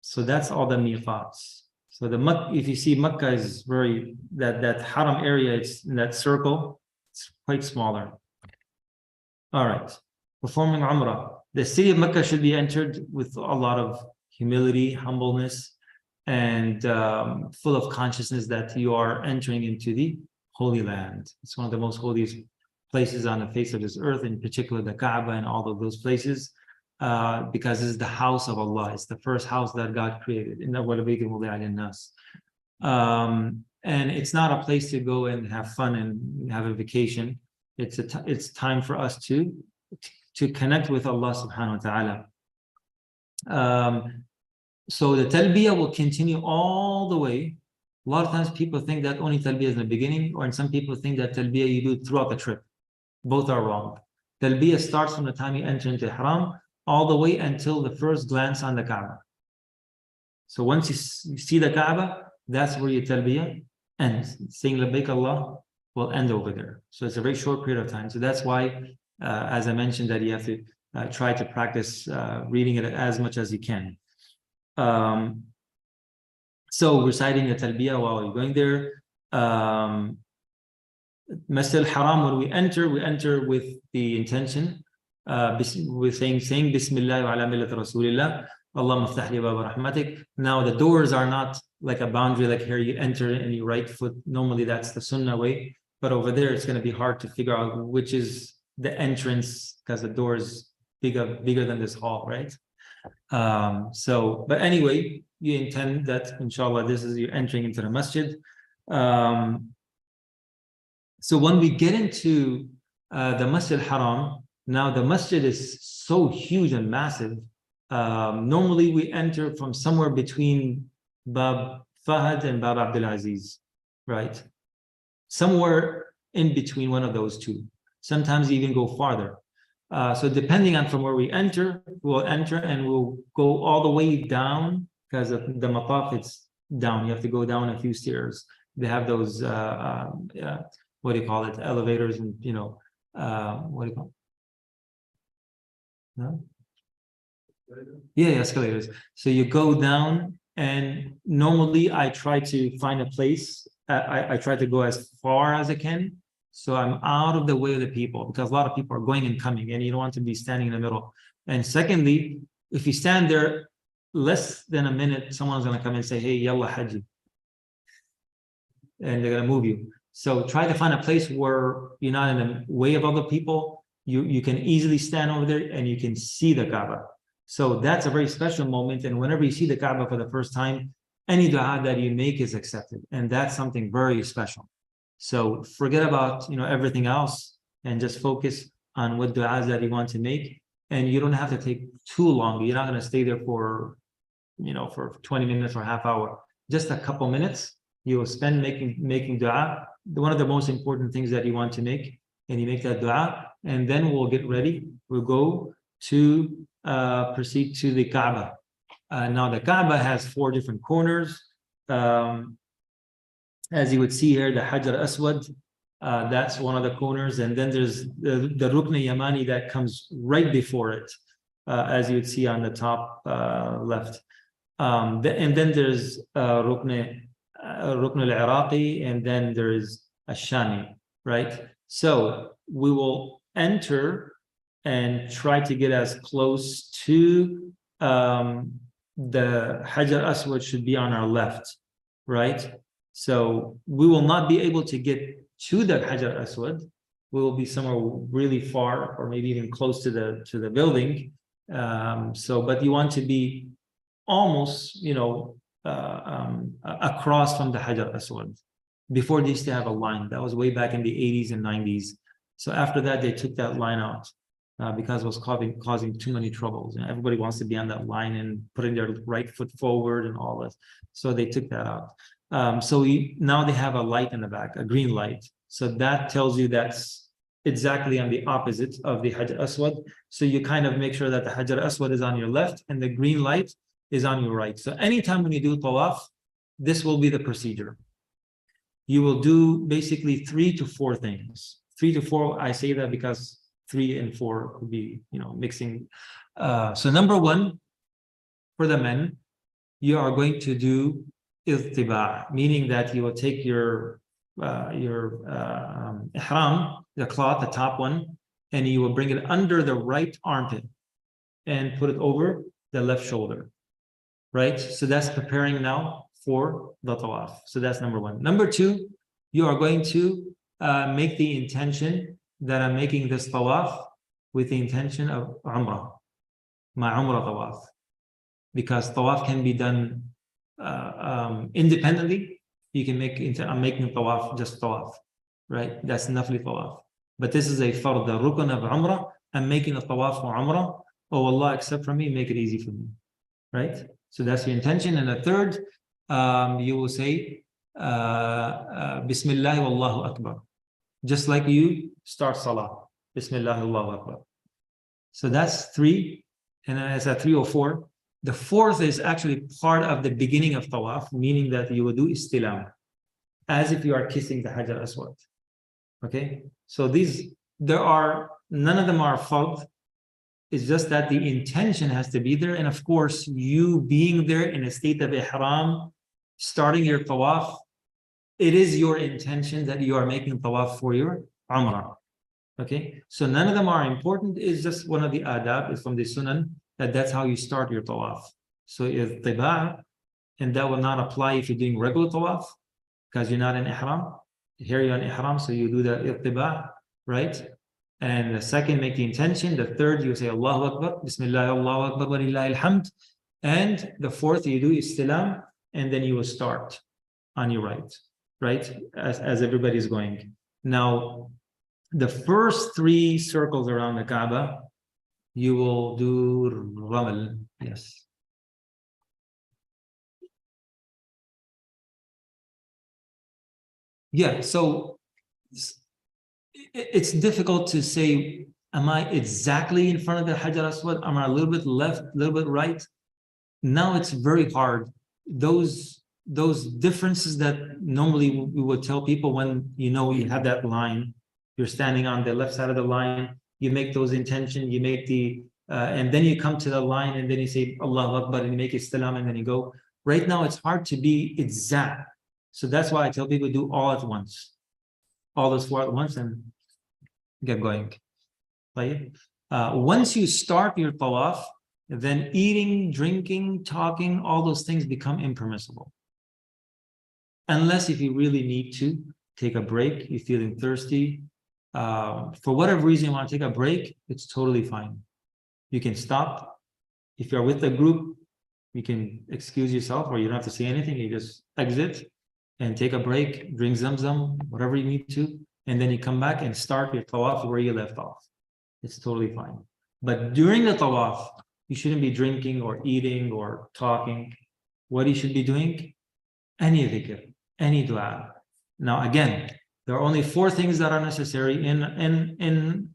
So that's all the miqats. So if you see Makkah is very, that haram area, it's in that circle, it's quite smaller. All right, performing Umrah. The city of Mecca should be entered with a lot of humility, humbleness, and full of consciousness that you are entering into the Holy Land. It's one of the most holiest places on the face of this earth, in particular the Kaaba and all of those places, because it's the house of Allah. It's the first house that God created. And it's not a place to go and have fun and have a vacation. It's time for us to connect with Allah subhanahu wa ta'ala. So the talbiyah will continue all the way. A lot of times people think that only talbiyah is in the beginning, or some people think that talbiyah you do throughout the trip. Both are wrong. Talbiyah starts from the time you enter into ihram all the way until the first glance on the Kaaba. So once you see the Kaaba, that's where your talbiyah ends. Saying labbaik Allah will end over there. So it's a very short period of time. So that's why, as I mentioned, that you have to try to practice reading it as much as you can. So reciting the talbiyah while you're going there. Masjid al-Haram, when we enter with the intention, with saying Bismillah wa ala millat Rasulillah, Allah maftah li baba rahmatik. Now the doors are not like a boundary, like here you enter and you right foot. Normally that's the sunnah way, but over there it's going to be hard to figure out which is the entrance, because the doors bigger than this hall, right? So, but anyway, you intend that, inshallah, this is you're entering into the masjid. So when we get into the Masjid Haram, now the masjid is so huge and massive. Normally we enter from somewhere between Bab Fahad and Bab Abdul Aziz, right? Somewhere in between one of those two. Sometimes even go farther. So depending on from where we enter, we'll enter and we'll go all the way down because the mataf, it's down. You have to go down a few stairs. They have those, what do you call it? Elevators and, you know, what do you call it? No? Yeah, escalators. So you go down, and normally I try to find a place. I try to go as far as I can, so I'm out of the way of the people, because a lot of people are going and coming, and you don't want to be standing in the middle. And secondly, if you stand there less than a minute, someone's going to come and say, "Hey, yalla haji," and they're going to move you. So try to find a place where you're not in the way of other people. You can easily stand over there and you can see the Kaaba. So that's a very special moment. And whenever you see the Kaaba for the first time, any dua that you make is accepted. And that's something very special. So forget about, you know, everything else and just focus on what du'as that you want to make. And you don't have to take too long. You're not going to stay there for, you know, for 20 minutes or half hour. Just a couple minutes you will spend making dua. One of the most important things that you want to make, and you make that dua, and then we'll get ready. We'll go to proceed to the Kaaba. Now the Kaaba has 4 different corners. As you would see here, the Hajar Aswad, that's one of the corners, and then there's the Rukn Yamani that comes right before it, as you would see on the top left. And then there's Rukn al-Iraqi, and then there's Ash-Shami, right? So we will enter and try to get as close to the Hajar Aswad should be on our left, right? So we will not be able to get to the Hajar Aswad. We will be somewhere really far, or maybe even close to the building. But you want to be almost, you know, across from the Hajar Aswad. Before they used to have a line. That was way back in the 80s and 90s. So after that, they took that line out because it was causing too many troubles. And everybody wants to be on that line and putting their right foot forward and all this. So they took that out. Now they have a light in the back, a green light. So that tells you that's exactly on the opposite of the Hajar Aswad. So you kind of make sure that the Hajar Aswad is on your left and the green light is on your right. So anytime when you do tawaf, this will be the procedure. You will do basically 3 to 4 things. 3 to 4, I say that because 3 and 4 would be, you know, mixing. So number 1, for the men, you are going to do iltiba', meaning that you will take your ihram, the cloth, the top one, and you will bring it under the right armpit and put it over the left shoulder, right? So that's preparing now for the tawaf. So that's number 1. Number 2, you are going to make the intention that I'm making this tawaf with the intention of Umrah, my Umrah tawaf, because tawaf can be done independently. You can I'm making tawaf, just tawaf, right? That's nafli tawaf. But this is a fard, the rukn of Umrah. I'm making a tawaf for Umrah. Oh Allah, accept from me, make it easy for me, right? So that's your intention. And the third, you will say, Bismillah wallahu akbar. Just like you start salah. Bismillah wallahu akbar. So that's 3. And then it's at 3 or 4. The 4th is actually part of the beginning of tawaf, meaning that you will do istilam, as if you are kissing the Hajar Aswad. Okay? So none of them are fard. It's just that the intention has to be there. And of course, you being there in a state of ihram, starting your tawaf, it is your intention that you are making tawaf for your Umrah. Okay? So none of them are important. It's just one of the adab, is from the sunan, that's how you start your tawaf. So iltiba', and that will not apply if you're doing regular tawaf, because you're not in ihram. Here you're in ihram, so you do the iltiba', right? And the second, make the intention. The third, you say Allahu Akbar, Bismillah, Allahu Akbar, wa lillahi alhamd. And the fourth, you do istilam, and then you will start on your right? As everybody's going. Now, the first 3 circles around the Kaaba, you will do Ramal. Yes. Yeah, so it's difficult to say, am I exactly in front of the Hajar Aswad? Am I a little bit left, a little bit right? Now it's very hard. Those differences that normally we would tell people when you have that line, you're standing on the left side of the line, you make those intentions, you make the and then you come to the line and then you say Allahu Akbar and you make istilam and then you go. Right now it's hard to be exact. So that's why I tell people do all at once. All those 4 at once and get going. Right? Once you start your tawaf, then eating, drinking, talking, all those things become impermissible. Unless if you really need to take a break, you're feeling thirsty. For whatever reason you want to take a break, it's totally fine. You can stop. If you're with a group, you can excuse yourself or you don't have to say anything. You just exit and take a break, drink Zamzam, whatever you need to, and then you come back and start your tawaf where you left off. It's totally fine. But during the tawaf, you shouldn't be drinking or eating or talking. What you should be doing? Any dhikr, any dua. Now again, there are only 4 things that are necessary in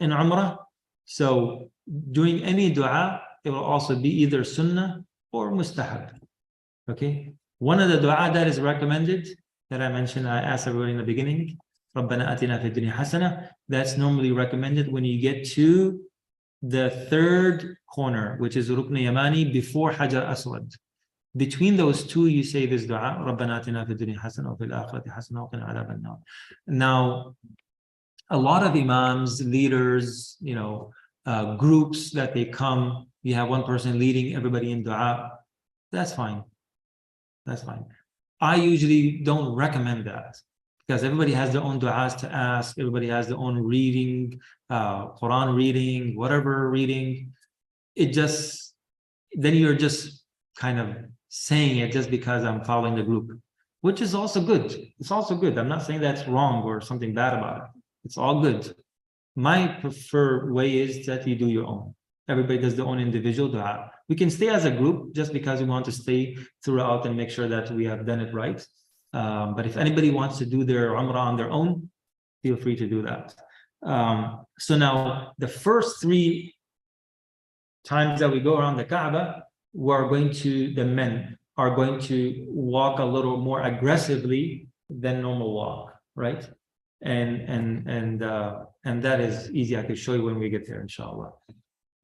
Umrah. So doing any dua, it will also be either sunnah or mustahab. Okay. One of the dua that is recommended that I mentioned, I asked everybody in the beginning, رَبَّنَا أَتِنَا فِي الدُّنْيَا حَسَنَةً. That's normally recommended when you get to the 3rd corner, which is Rukn Yamani before Hajar Aswad. Between those 2, you say this dua, رَبَّنَا أَتِنَا فِي الدُّنْيا حَسَنَةً وَفِي الْآخِرَةِ حَسَنَةً وَقِنَا عَذَابَ النَّارِ. Now, a lot of imams, leaders, groups that they come, you have one person leading everybody in dua. That's fine. That's fine. I usually don't recommend that because everybody has their own du'as to ask. Everybody has their own reading, Quran reading, whatever reading. Then you're just kind of saying it just because I'm following the group, which is also good. It's also good. I'm not saying that's wrong or something bad about it. It's all good. My preferred way is that you do your own. Everybody does their own individual dua. We can stay as a group just because we want to stay throughout and make sure that we have done it right. But if anybody wants to do their Umrah on their own, feel free to do that. So now the first 3 times that we go around the Kaaba, the men are going to walk a little more aggressively than normal walk, right? And that is easy. I can show you when we get there, inshallah.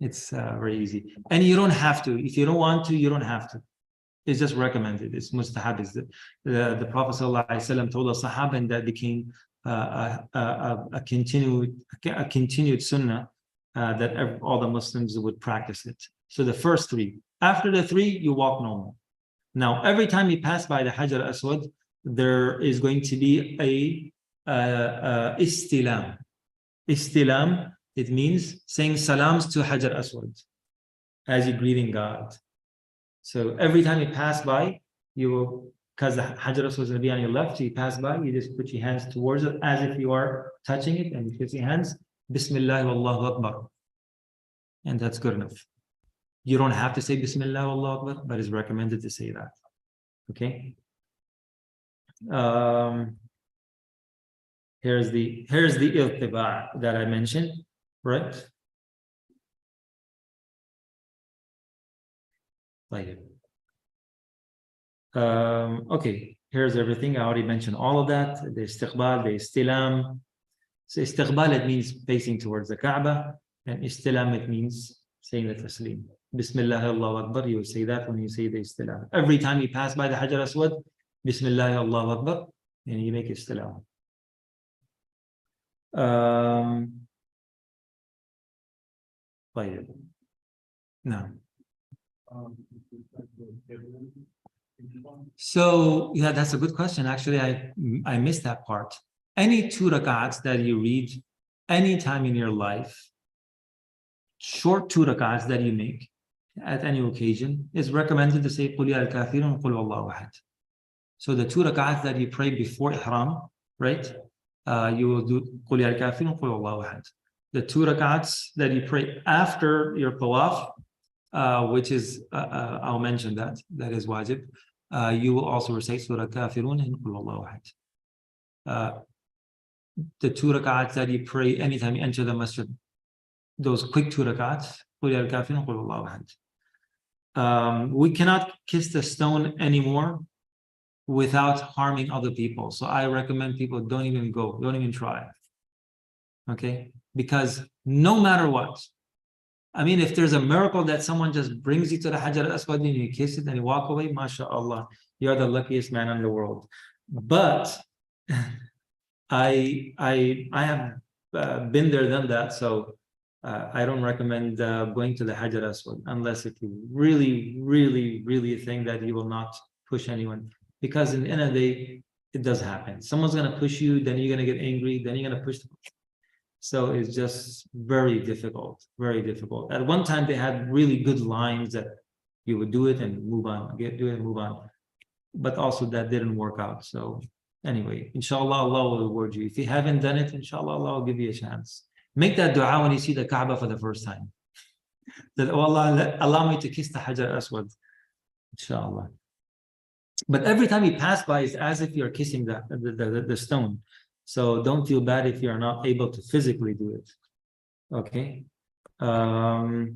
It's very easy. And you don't have to. If you don't want to, you don't have to. It's just recommended. It's mustahab. The Prophet ﷺ told the Sahaba, and that became a continued sunnah that all the Muslims would practice it. So the first 3. After the 3, you walk normal. Now, every time you pass by the Hajar Aswad, there is going to be a istilam. Istilam, it means saying salams to Hajar Aswad as you're greeting God. So every time you pass by, you will, because the Hajar Aswad is going to be on your left, so you pass by, you just put your hands towards it as if you are touching it, and you put your hands, Bismillah wallahu Akbar. And that's good enough. You don't have to say Bismillah wallahu Akbar, but it's recommended to say that. Okay. Here's the iltiba that I mentioned, right? Okay, here's everything. I already mentioned all of that. The istiqbal, the istilam. So istiqbal, it means facing towards the Kaaba, and istilam, it means saying the taslim. Bismillah Allahu Akbar, you will say that when you say the istilam. Every time you pass by the Hajar Aswad, Bismillah Allahu Akbar, and you make istilam. No. So yeah, that's a good question. Actually, I missed that part. Any 2 rak'ats that you read, anytime in your life, short 2 rak'ahs that you make at any occasion is recommended to say Qul ya al-Kafirun, Qul Wallahu Ahad. So the 2 rak'ahs that you pray before ihram, right? You will do Qul ya al-Kafirun, Qul Wallahu Ahad. The 2 rak'ahs that you pray after your tawaf, which is I'll mention that is wajib. You will also recite Surah Kafirun and Qul Wallahu Ahad. The 2 rak'ahs that you pray anytime you enter the masjid, those quick 2 rak'ahs, Qul ya al-Kafirun, Qul Wallahu Ahad. We cannot kiss the stone anymore without harming other people. So I recommend people don't even try. Okay? Because no matter what, I mean, if there's a miracle that someone just brings you to the Hajar al-Aswad and you kiss it and you walk away, mashallah, you're the luckiest man in the world. But I have been there, done that, so I don't recommend going to the Hajar al-Aswad unless if you really think that you will not push anyone. Because in the end of the day, it does happen. Someone's going to push you, then you're going to get angry, then you're going to push them. So it's just very difficult, very difficult. At one time, they had really good lines that you would do it and move on, do it and move on. But also that didn't work out. So anyway, inshallah, Allah will reward you. If you haven't done it, inshallah, Allah will give you a chance. Make that dua when you see the Kaaba for the first time. That, oh Allah, allow me to kiss the Hajar al-Aswad, inshallah. But every time you pass by, it's as if you're kissing the stone. So don't feel bad if you're not able to physically do it. Okay. Right.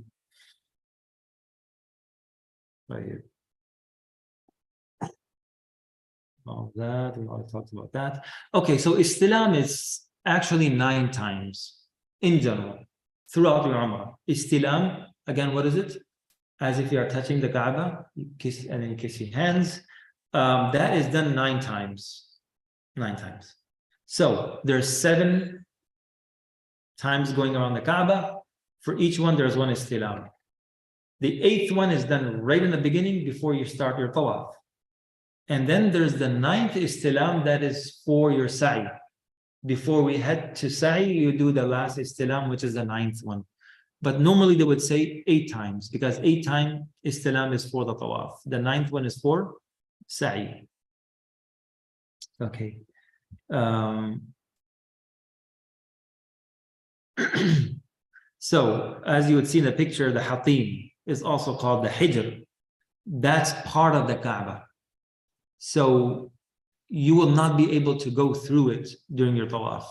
All that, we already talked about that. Okay, so Istilam is actually 9 times in general throughout your Umrah. Istilam, again, what is it? As if you are touching the Kaaba, you kiss and then you kiss your hands. That is done 9 times. 9 times. So there's 7 times going around the Kaaba. For each one, there's 1 Istilam. The 8th one is done right in the beginning before you start your Tawaf. And then there's the 9th Istilam that is for your Sa'i. Before we head to Sa'i, you do the last Istilam, which is the 9th one. But normally they would say 8 times because 8 times Istilam is for the Tawaf. The 9th one is for Sa'i. Okay. So as you would see in the picture, the Hatim is also called the Hijr. That's part of the Kaaba. So you will not be able to go through it during your Tawaf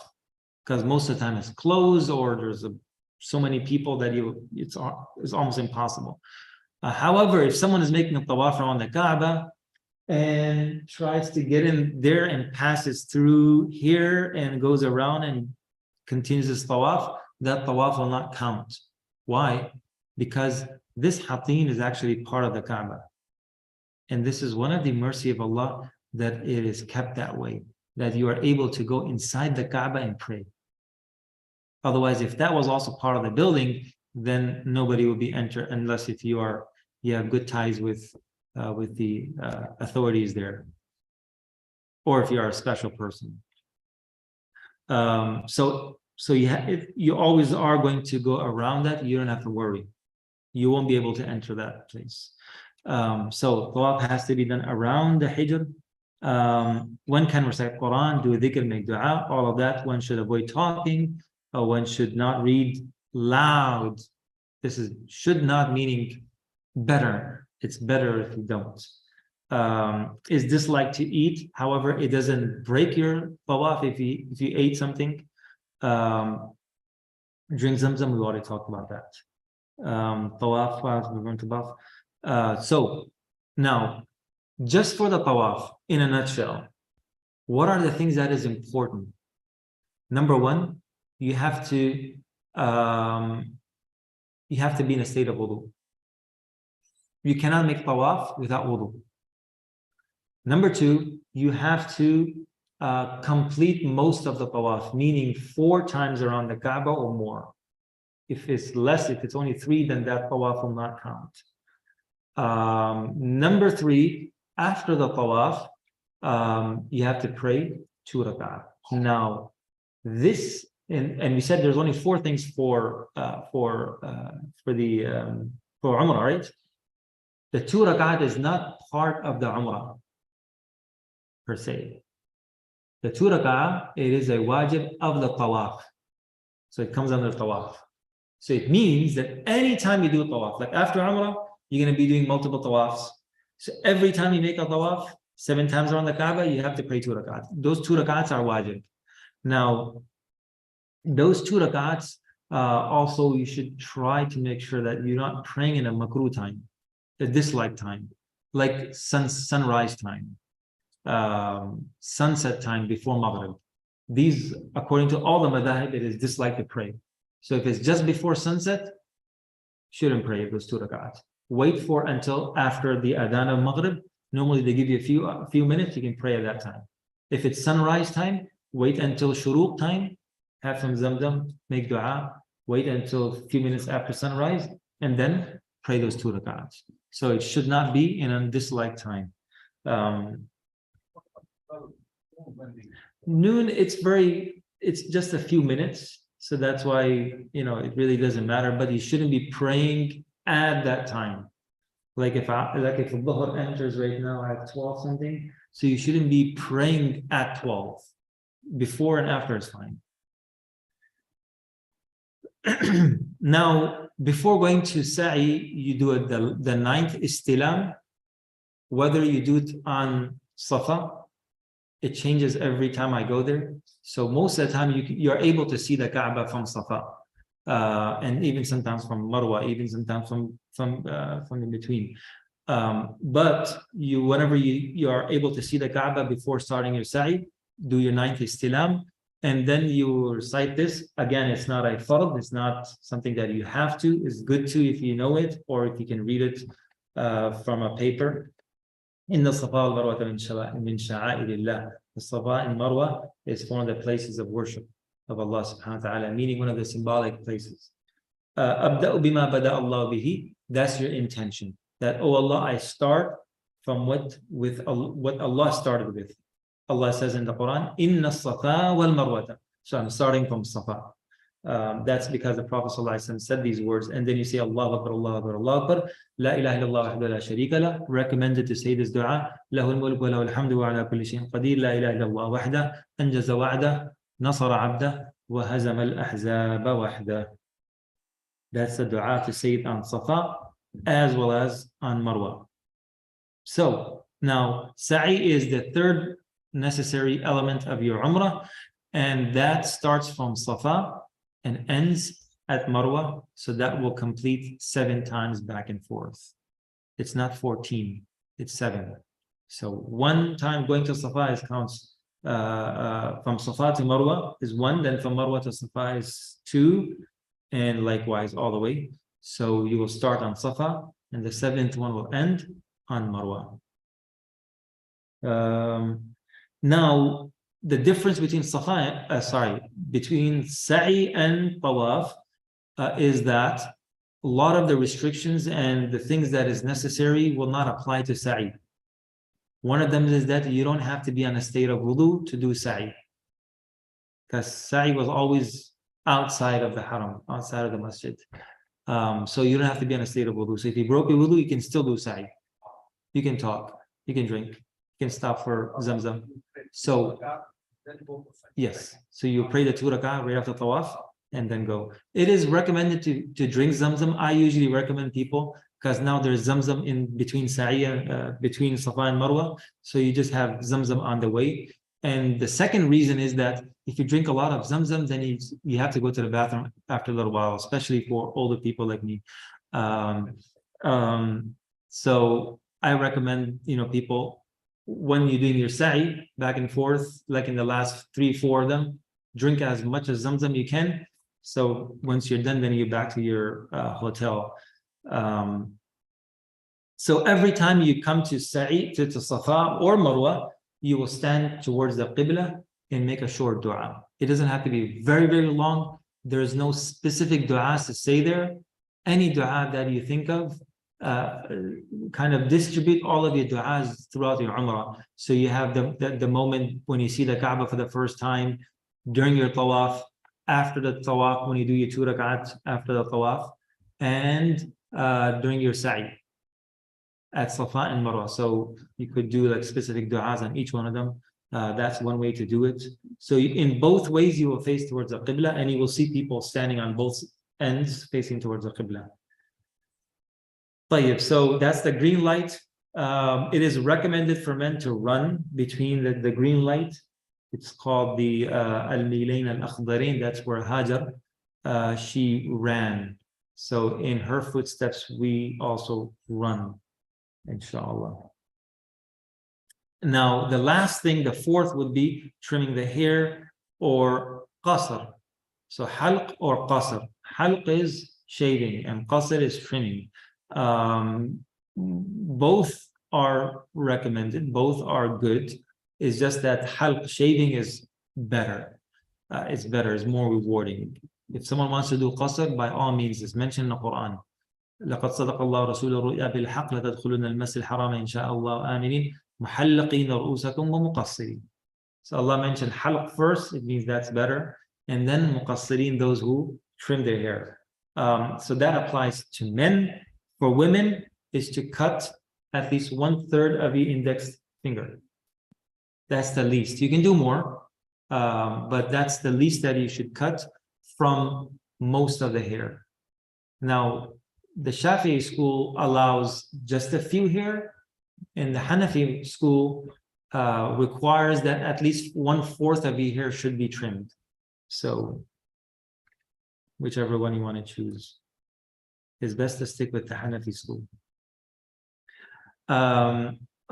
because most of the time it's closed or there's so many people that it's almost impossible. However, if someone is making a Tawaf around the Kaaba and tries to get in there and passes through here and goes around and continues his Tawaf, that Tawaf will not count. Why? Because this Hatim is actually part of the Kaaba. And this is one of the mercy of Allah that it is kept that way, that you are able to go inside the Kaaba and pray. Otherwise, if that was also part of the building, then nobody would be entered unless if you have good ties with the authorities there, or if you are a special person. So you always are going to go around that. You don't have to worry. You won't be able to enter that place. So Tawaf has to be done around the Hijr. One can recite Quran, do dhikr, make dua, all of that. One should avoid talking. One should not read loud. This is should not meaning better. It's better if you don't. Is disliked to eat. However, it doesn't break your Tawaf if you ate something. Drink Zamzam, we already talked about that. Tawaf, we're going to Tawaf. So now, just for the Tawaf, in a nutshell, what are the things that is important? Number 1, you have to be in a state of wudu. You cannot make Tawaf without wudu. Number 2, you have to complete most of the Tawaf, meaning 4 times around the Kaaba or more. If it's less, if it's only 3, then that Tawaf will not count. Number 3, after the Tawaf, you have to pray 2 rak'ah. Now, this and we said there's only 4 things for Umrah, right? The 2 rakat is not part of the Umrah per se. The 2 rak'ah, it is a wajib of the tawaf. So it comes under tawaf. So it means that anytime you do a tawaf, like after Umrah, you're going to be doing multiple tawafs. So every time you make a tawaf, 7 times around the Kaaba, you have to pray 2 rak'ahs. Those 2 rak'ahs are wajib. Now, those 2 rak'ahs, also you should try to make sure that you're not praying in a makruh time, a disliked time, like sunrise time, sunset time before Maghrib. These, according to all the madhahib, it is disliked to pray. So if it's just before sunset, shouldn't pray those 2 rak'ahs. Wait for until after the adhan of Maghrib. Normally they give you a few minutes, you can pray at that time. If it's sunrise time, wait until shuruq time, have some zamzam, make dua, wait until a few minutes after sunrise, and then pray those 2 rak'ahs. So it should not be in a disliked time. Noon, it's just a few minutes. So that's why, it really doesn't matter, but you shouldn't be praying at that time. Like if the Dhuhr enters right now at 12 something, so you shouldn't be praying at 12. Before and after is fine. Now, before going to Sa'i, you do it the 9th istilam, whether you do it on Safa, it changes every time I go there. So most of the time you're able to see the Kaaba from Safa, and even sometimes from Marwa, even sometimes from in between. But whenever you are able to see the Kaaba before starting your Sa'i, do your 9th istilam, and then you recite this. Again, it's not a fard, it's not something that you have to. It's good to if you know it, or if you can read it from a paper. Inna Safa wal Marwa min sha'airillah. The Safa and Marwa is one of the places of worship of Allah subhanahu wa ta'ala, meaning one of the symbolic places. Abda'u bima bada Allah bihi. That's your intention. That, oh Allah, I start from what Allah started with. Allah says in the Quran, Inna Safa wal Marwata. So I'm starting from Safa. That's because the Prophet ﷺ said these words, and then you say Allahu Akbar, Allahu Akbar, Allahu Akbar, La ilaha illallah wahdahu la sharika lah. Recommended to say this dua, Lahul mulk wa lahul hamdu wa ala kulli shay'in qadir, La ilaha illallah wahdahu, anjaza wa'dah, nasara 'abdah, wa hazama al-ahzaba wahdah. That's the dua to say it on Safa as well as on Marwa. So now Sa'i is the 3rd necessary element of your Umrah, and that starts from Safa and ends at Marwa, so that will complete 7 times back and forth. It's not 14, it's 7. So 1 time going to Safa counts from Safa to Marwa is 1, then from Marwa to Safa is 2, and likewise all the way. So you will start on Safa, and the 7th one will end on Marwa. Now, the difference between between Sa'i and Tawaf is that a lot of the restrictions and the things that is necessary will not apply to Sa'i. One of them is that you don't have to be on a state of wudu to do Sa'i, because Sa'i was always outside of the haram, outside of the masjid. So you don't have to be on a state of wudu. So if you broke your wudu, you can still do Sa'i. You can talk, you can drink, you can stop for Zamzam. So yes, so you pray the 2 rak'ah right after Tawaf and then go. It is recommended to drink Zamzam. I usually recommend people, because now there's Zamzam in between Sa'i, between Safa and Marwa. So you just have Zamzam on the way. And the second reason is that if you drink a lot of Zamzam, then you have to go to the bathroom after a little while, especially for older people like me. So I recommend, people, when you're doing your Sa'i back and forth, like in the last 3-4 of them, drink as much as Zamzam you can. So once you're done, then you're back to your hotel. So every time you come to Sa'i, to Safa or Marwa, you will stand towards the Qibla and make a short dua. It doesn't have to be very, very long. There is no specific du'as to say there. Any dua that you think of, kind of distribute all of your du'as throughout your Umrah. So you have the moment when you see the Kaaba for the first time, during your Tawaf, after the tawaf, when you do your 2 rak'at after the tawaf, and during your sa'i at Safa and Marwa. So you could do like specific du'as on each one of them. That's one way to do it. So in both ways, you will face towards the Qibla, and you will see people standing on both ends facing towards the Qibla. So that's the green light. It is recommended for men to run between the green light. It's called the Al-Milayn Al-Akhdarain. That's where Hajar, she ran. So in her footsteps, we also run, inshallah. Now, the last thing, the fourth would be trimming the hair or qasr. So halq or qasr. Halq is shaving and qasr is trimming. Both are recommended, both are good. It's just that halq, shaving, is better. It's better, it's more rewarding. If someone wants to do qasr, by all means, it's mentioned in the Quran. لقد صدق الله رسول الرؤيا بالحق لتدخلون المسجد الحرام إن شاء الله آمنين محلقين رؤوسكم ومقصرين. So Allah mentioned halq first, it means that's better, and then muqassirin, those who trim their hair. So that applies to men. For women, is to cut at least 1/3 of your index finger. That's the least. You can do more, but that's the least that you should cut from most of the hair. Now, the Shafi'i school allows just a few hair, and the Hanafi school requires that at least 1/4 of your hair should be trimmed. So, whichever one you want to choose. It's best to stick with the Hanafi school.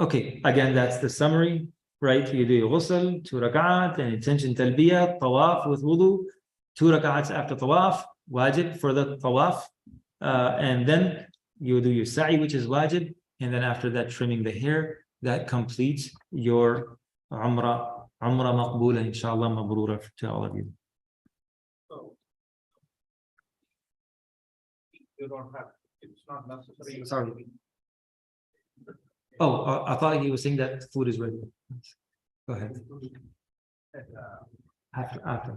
Okay, again, that's the summary, right? You do your ghusl, 2 rak'at, and intention talbiyah, tawaf with wudu, 2 rak'ats after tawaf, wajib for the tawaf, and then you do your sa'i, which is wajib, and then after that, trimming the hair. That completes your umrah maqboola, inshallah, mabrura to all of you. You don't have, it's not necessary. Sorry. Oh, I thought he was saying that food is ready. Go ahead. After.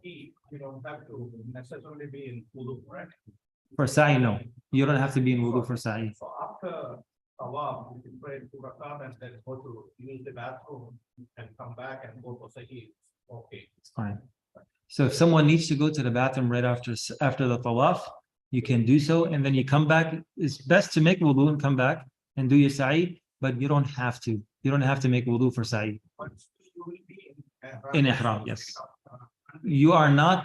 You don't have to necessarily be in wudu, correct? For sa'i, no. You don't have to be in wudu for sa'i. So after tawaf, you can pray 2 rakat and then go to use the bathroom and come back and go for sa'i. Okay. It's fine. So if someone needs to go to the bathroom right after the tawaf, you can do so, and then you come back. It's best to make wudu and come back and do your sa'i, but you don't have to. You don't have to make wudu for sa'i. But you will be In ihram, yes. You are not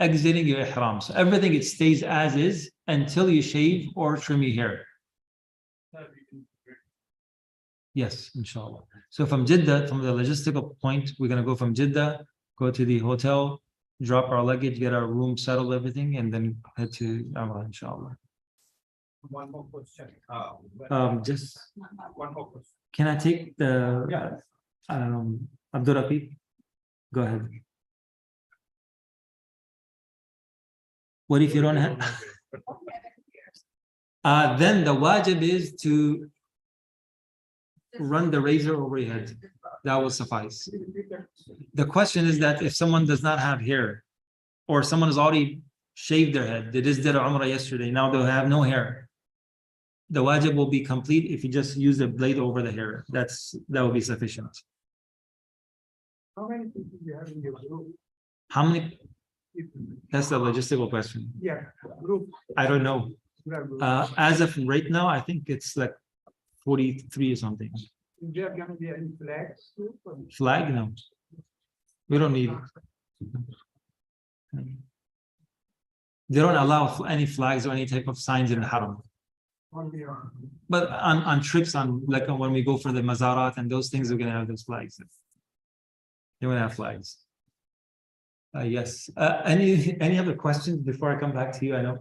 exiting your ihram. So everything, it stays as is until you shave or trim your hair. Yes, inshallah. So from Jeddah, from the logistical point, we're going to go from Jeddah, go to the hotel, drop our luggage, get our room settled, everything, and then head to Umrah, inshallah. One more question. Just One more question. can I take the Abdul Raqib? Go ahead. What if you don't have? Then the wajib is to run the razor over your head. That will suffice. The question is that if someone does not have hair, or someone has already shaved their head, they just did Umrah yesterday, now they'll have no hair. The wajib will be complete if you just use the blade over the hair. That will be sufficient. How many people you have in your group? How many? That's a logistical question. Yeah, group. I don't know. As of right now, I think it's like 43 or something. Is there going to be any flags too? Flag? No. We don't need. They don't allow any flags or any type of signs in the haram. But on trips, like when we go for the mazarat and those things, we're gonna have those flags. They will have flags. Yes. Any other questions before I come back to you? I know.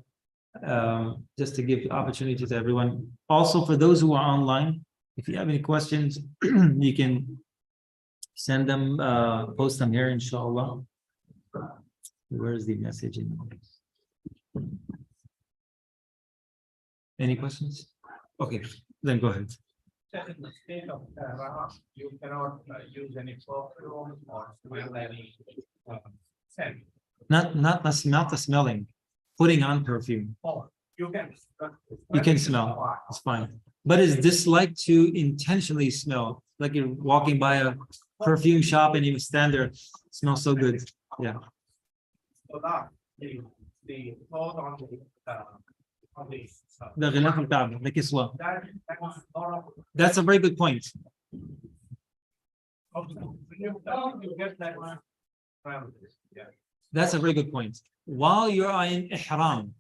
Just to give the opportunity to everyone. Also, for those who are online, if you have any questions, you can send them, post them here, inshallah. Where is the message in? Any questions? Okay, then go ahead. In the state of you cannot use any perfume or smell any Same. Not the smelling, putting on perfume. Oh, you can. You can smell, it's fine. But it's disliked to intentionally smell, like you're walking by a perfume shop and you stand there, smells so good. Yeah, So that the cloth on the the غلاف الكعبة, the kiswa. that was a lot of. That's a very good point. You get that one. Yeah. That's a very good point. While you're in ihram,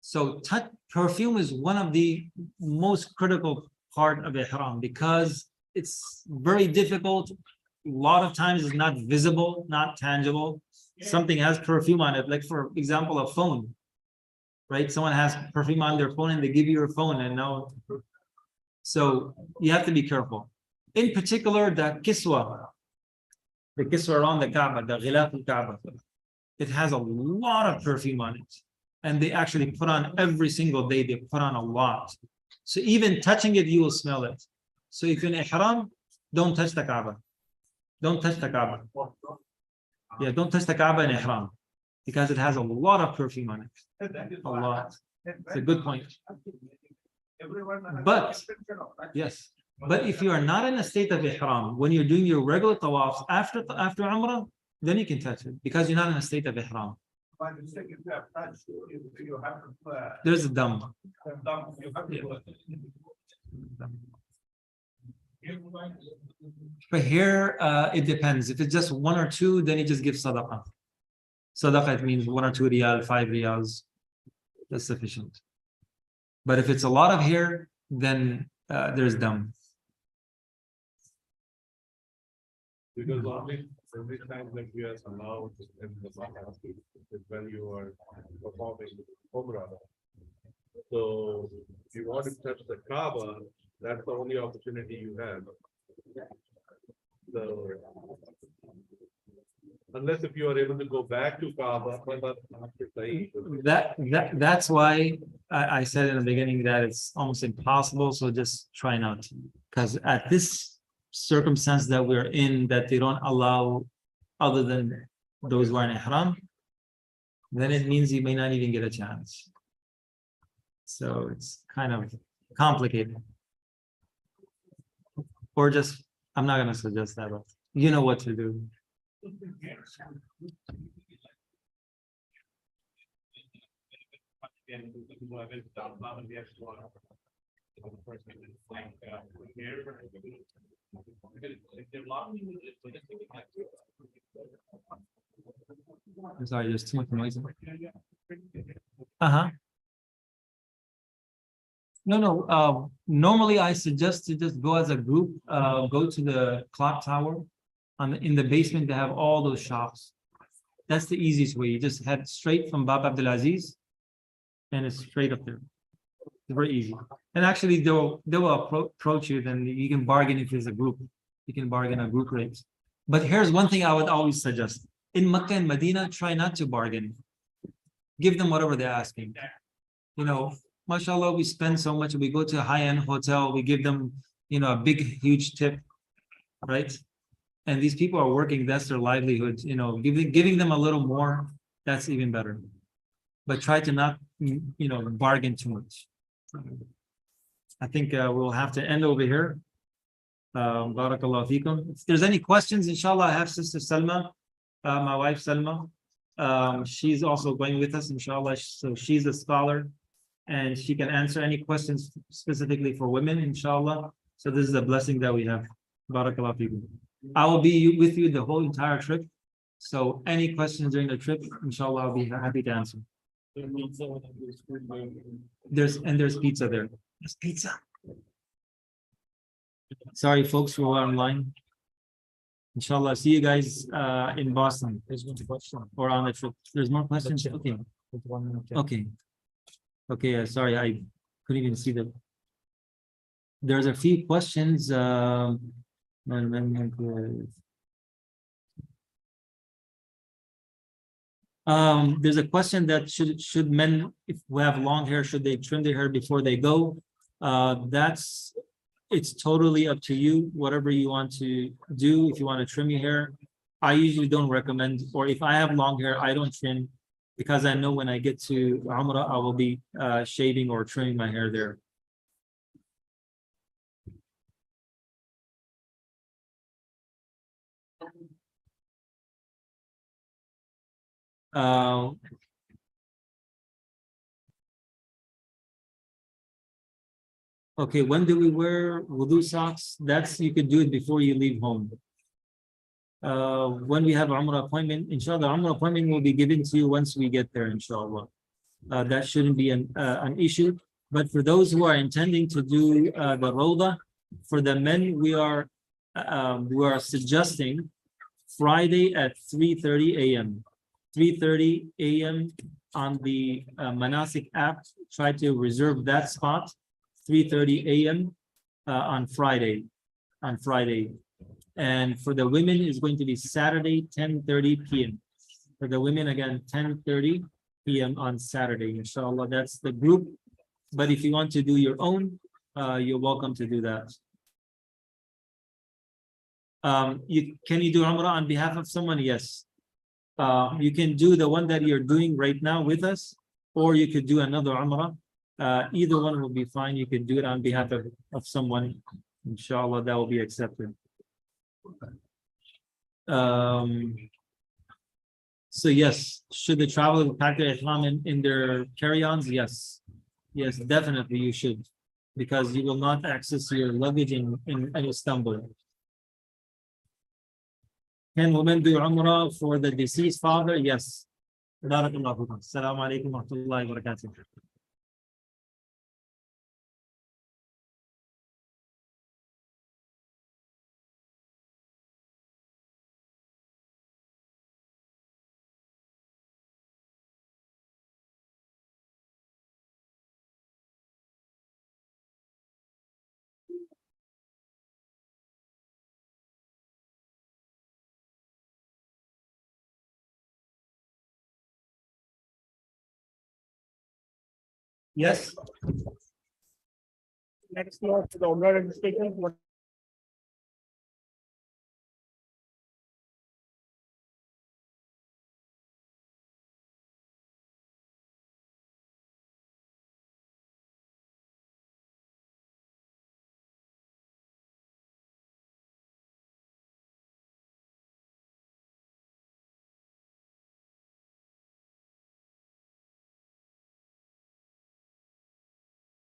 so perfume is one of the most critical part of ihram because it's very difficult. A lot of times it's not visible, not tangible. Something has perfume on it, like for example, a phone, right? Someone has perfume on their phone and they give you your phone and now, so you have to be careful. In particular, the kiswa around the Kaaba, the ghilaf al-Kaaba, it has a lot of perfume on it. And they actually put on every single day, they put on a lot. So even touching it, you will smell it. So if you're in ihram, don't touch the Kaaba. Don't touch the Kaaba. Yeah, don't touch the Kaaba in ihram because it has a lot of perfume on it. A lot. It's a good point. But yes, but if you are not in a state of ihram, when you're doing your regular tawaf after Umrah, then you can touch it because you're not in a state of ihram. By mistake, if you have touched, you have to. There's a dam. You have to. But here, it depends. If it's just one or two, then you just give sadaqah. Sadaqah, it means 1 or 2 riyal, 5 riyals. That's sufficient. But if it's a lot of hair, then there's dam. Because every time that you are allowed in the Makkah is when you are performing Umrah. So if you want to touch the Kaaba, that's the only opportunity you have. So unless if you are able to go back to Kaaba, That's why I said in the beginning that it's almost impossible. So just try not to, because at this circumstance that we're in, that they don't allow other than those who are in ihram, then it means you may not even get a chance. So it's kind of complicated. Or just, I'm not going to suggest that, but you know what to do. I'm sorry, there's too much noise. Uh-huh. No. Normally I suggest to just go as a group, go to the clock tower. In the basement, they have all those shops. That's the easiest way. You just head straight from Bab Abdulaziz, and it's straight up there. It's very easy. And actually, they will approach you. Then you can bargain if there's a group. You can bargain a group rate. But here's one thing I would always suggest: in Mecca and Medina, try not to bargain. Give them whatever they're asking. You know, mashallah, we spend so much. We go to a high-end hotel. We give them, a big, huge tip, right? And these people are working, that's their livelihood, giving them a little more, that's even better. But try to not, bargain too much. I think we'll have to end over here. Barakallahu feekum. If there's any questions, inshallah, I have Sister Salma, my wife Salma. She's also going with us, inshallah. So she's a scholar and she can answer any questions specifically for women, inshallah. So this is a blessing that we have. Barakallahu feekum. I will be with you the whole entire trip. So any questions during the trip, inshallah, I'll be happy to answer. There's pizza there. There's pizza. Sorry, folks who are online. Inshallah, see you guys in Boston. There's one question. Or on the trip. There's more questions. Okay. Okay. Sorry, I couldn't even see them. There's a few questions. There's a question that should men, if we have long hair, should they trim their hair before they go? It's totally up to you, whatever you want to do. If you want to trim your hair, I usually don't recommend, or if I have long hair, I don't trim because I know when I get to Umrah, I will be shaving or trimming my hair there. Uh, okay, when do we wear wudu socks? That's, you could do it before you leave home. When we have Umrah appointment, inshallah, Umrah appointment will be given to you once we get there, inshallah. That shouldn't be an issue. But for those who are intending to do the Rawda, for the men, we are suggesting Friday at 3:30 a.m. 3:30 a.m. on the Manasik app. Try to reserve that spot. 3:30 a.m. On Friday. And for the women, is going to be Saturday, 10:30 p.m. For the women, again, 10:30 p.m. on Saturday. Inshallah, that's the group. But if you want to do your own, you're welcome to do that. Can you do Umrah on behalf of someone? Yes. You can do the one that you're doing right now with us, or you could do another Umrah. Either one will be fine. You can do it on behalf of someone. Inshallah, that will be accepted. So yes, should the traveler pack their ihram in their carry-ons? Yes, definitely you should, because you will not access your luggage in Istanbul. Can women do Umrah for the deceased father? Yes. Barakallahu fikum. Assalamu alaikum wa rahmatullahi wa barakatuh. Yes. Next slot to the Umrah registration.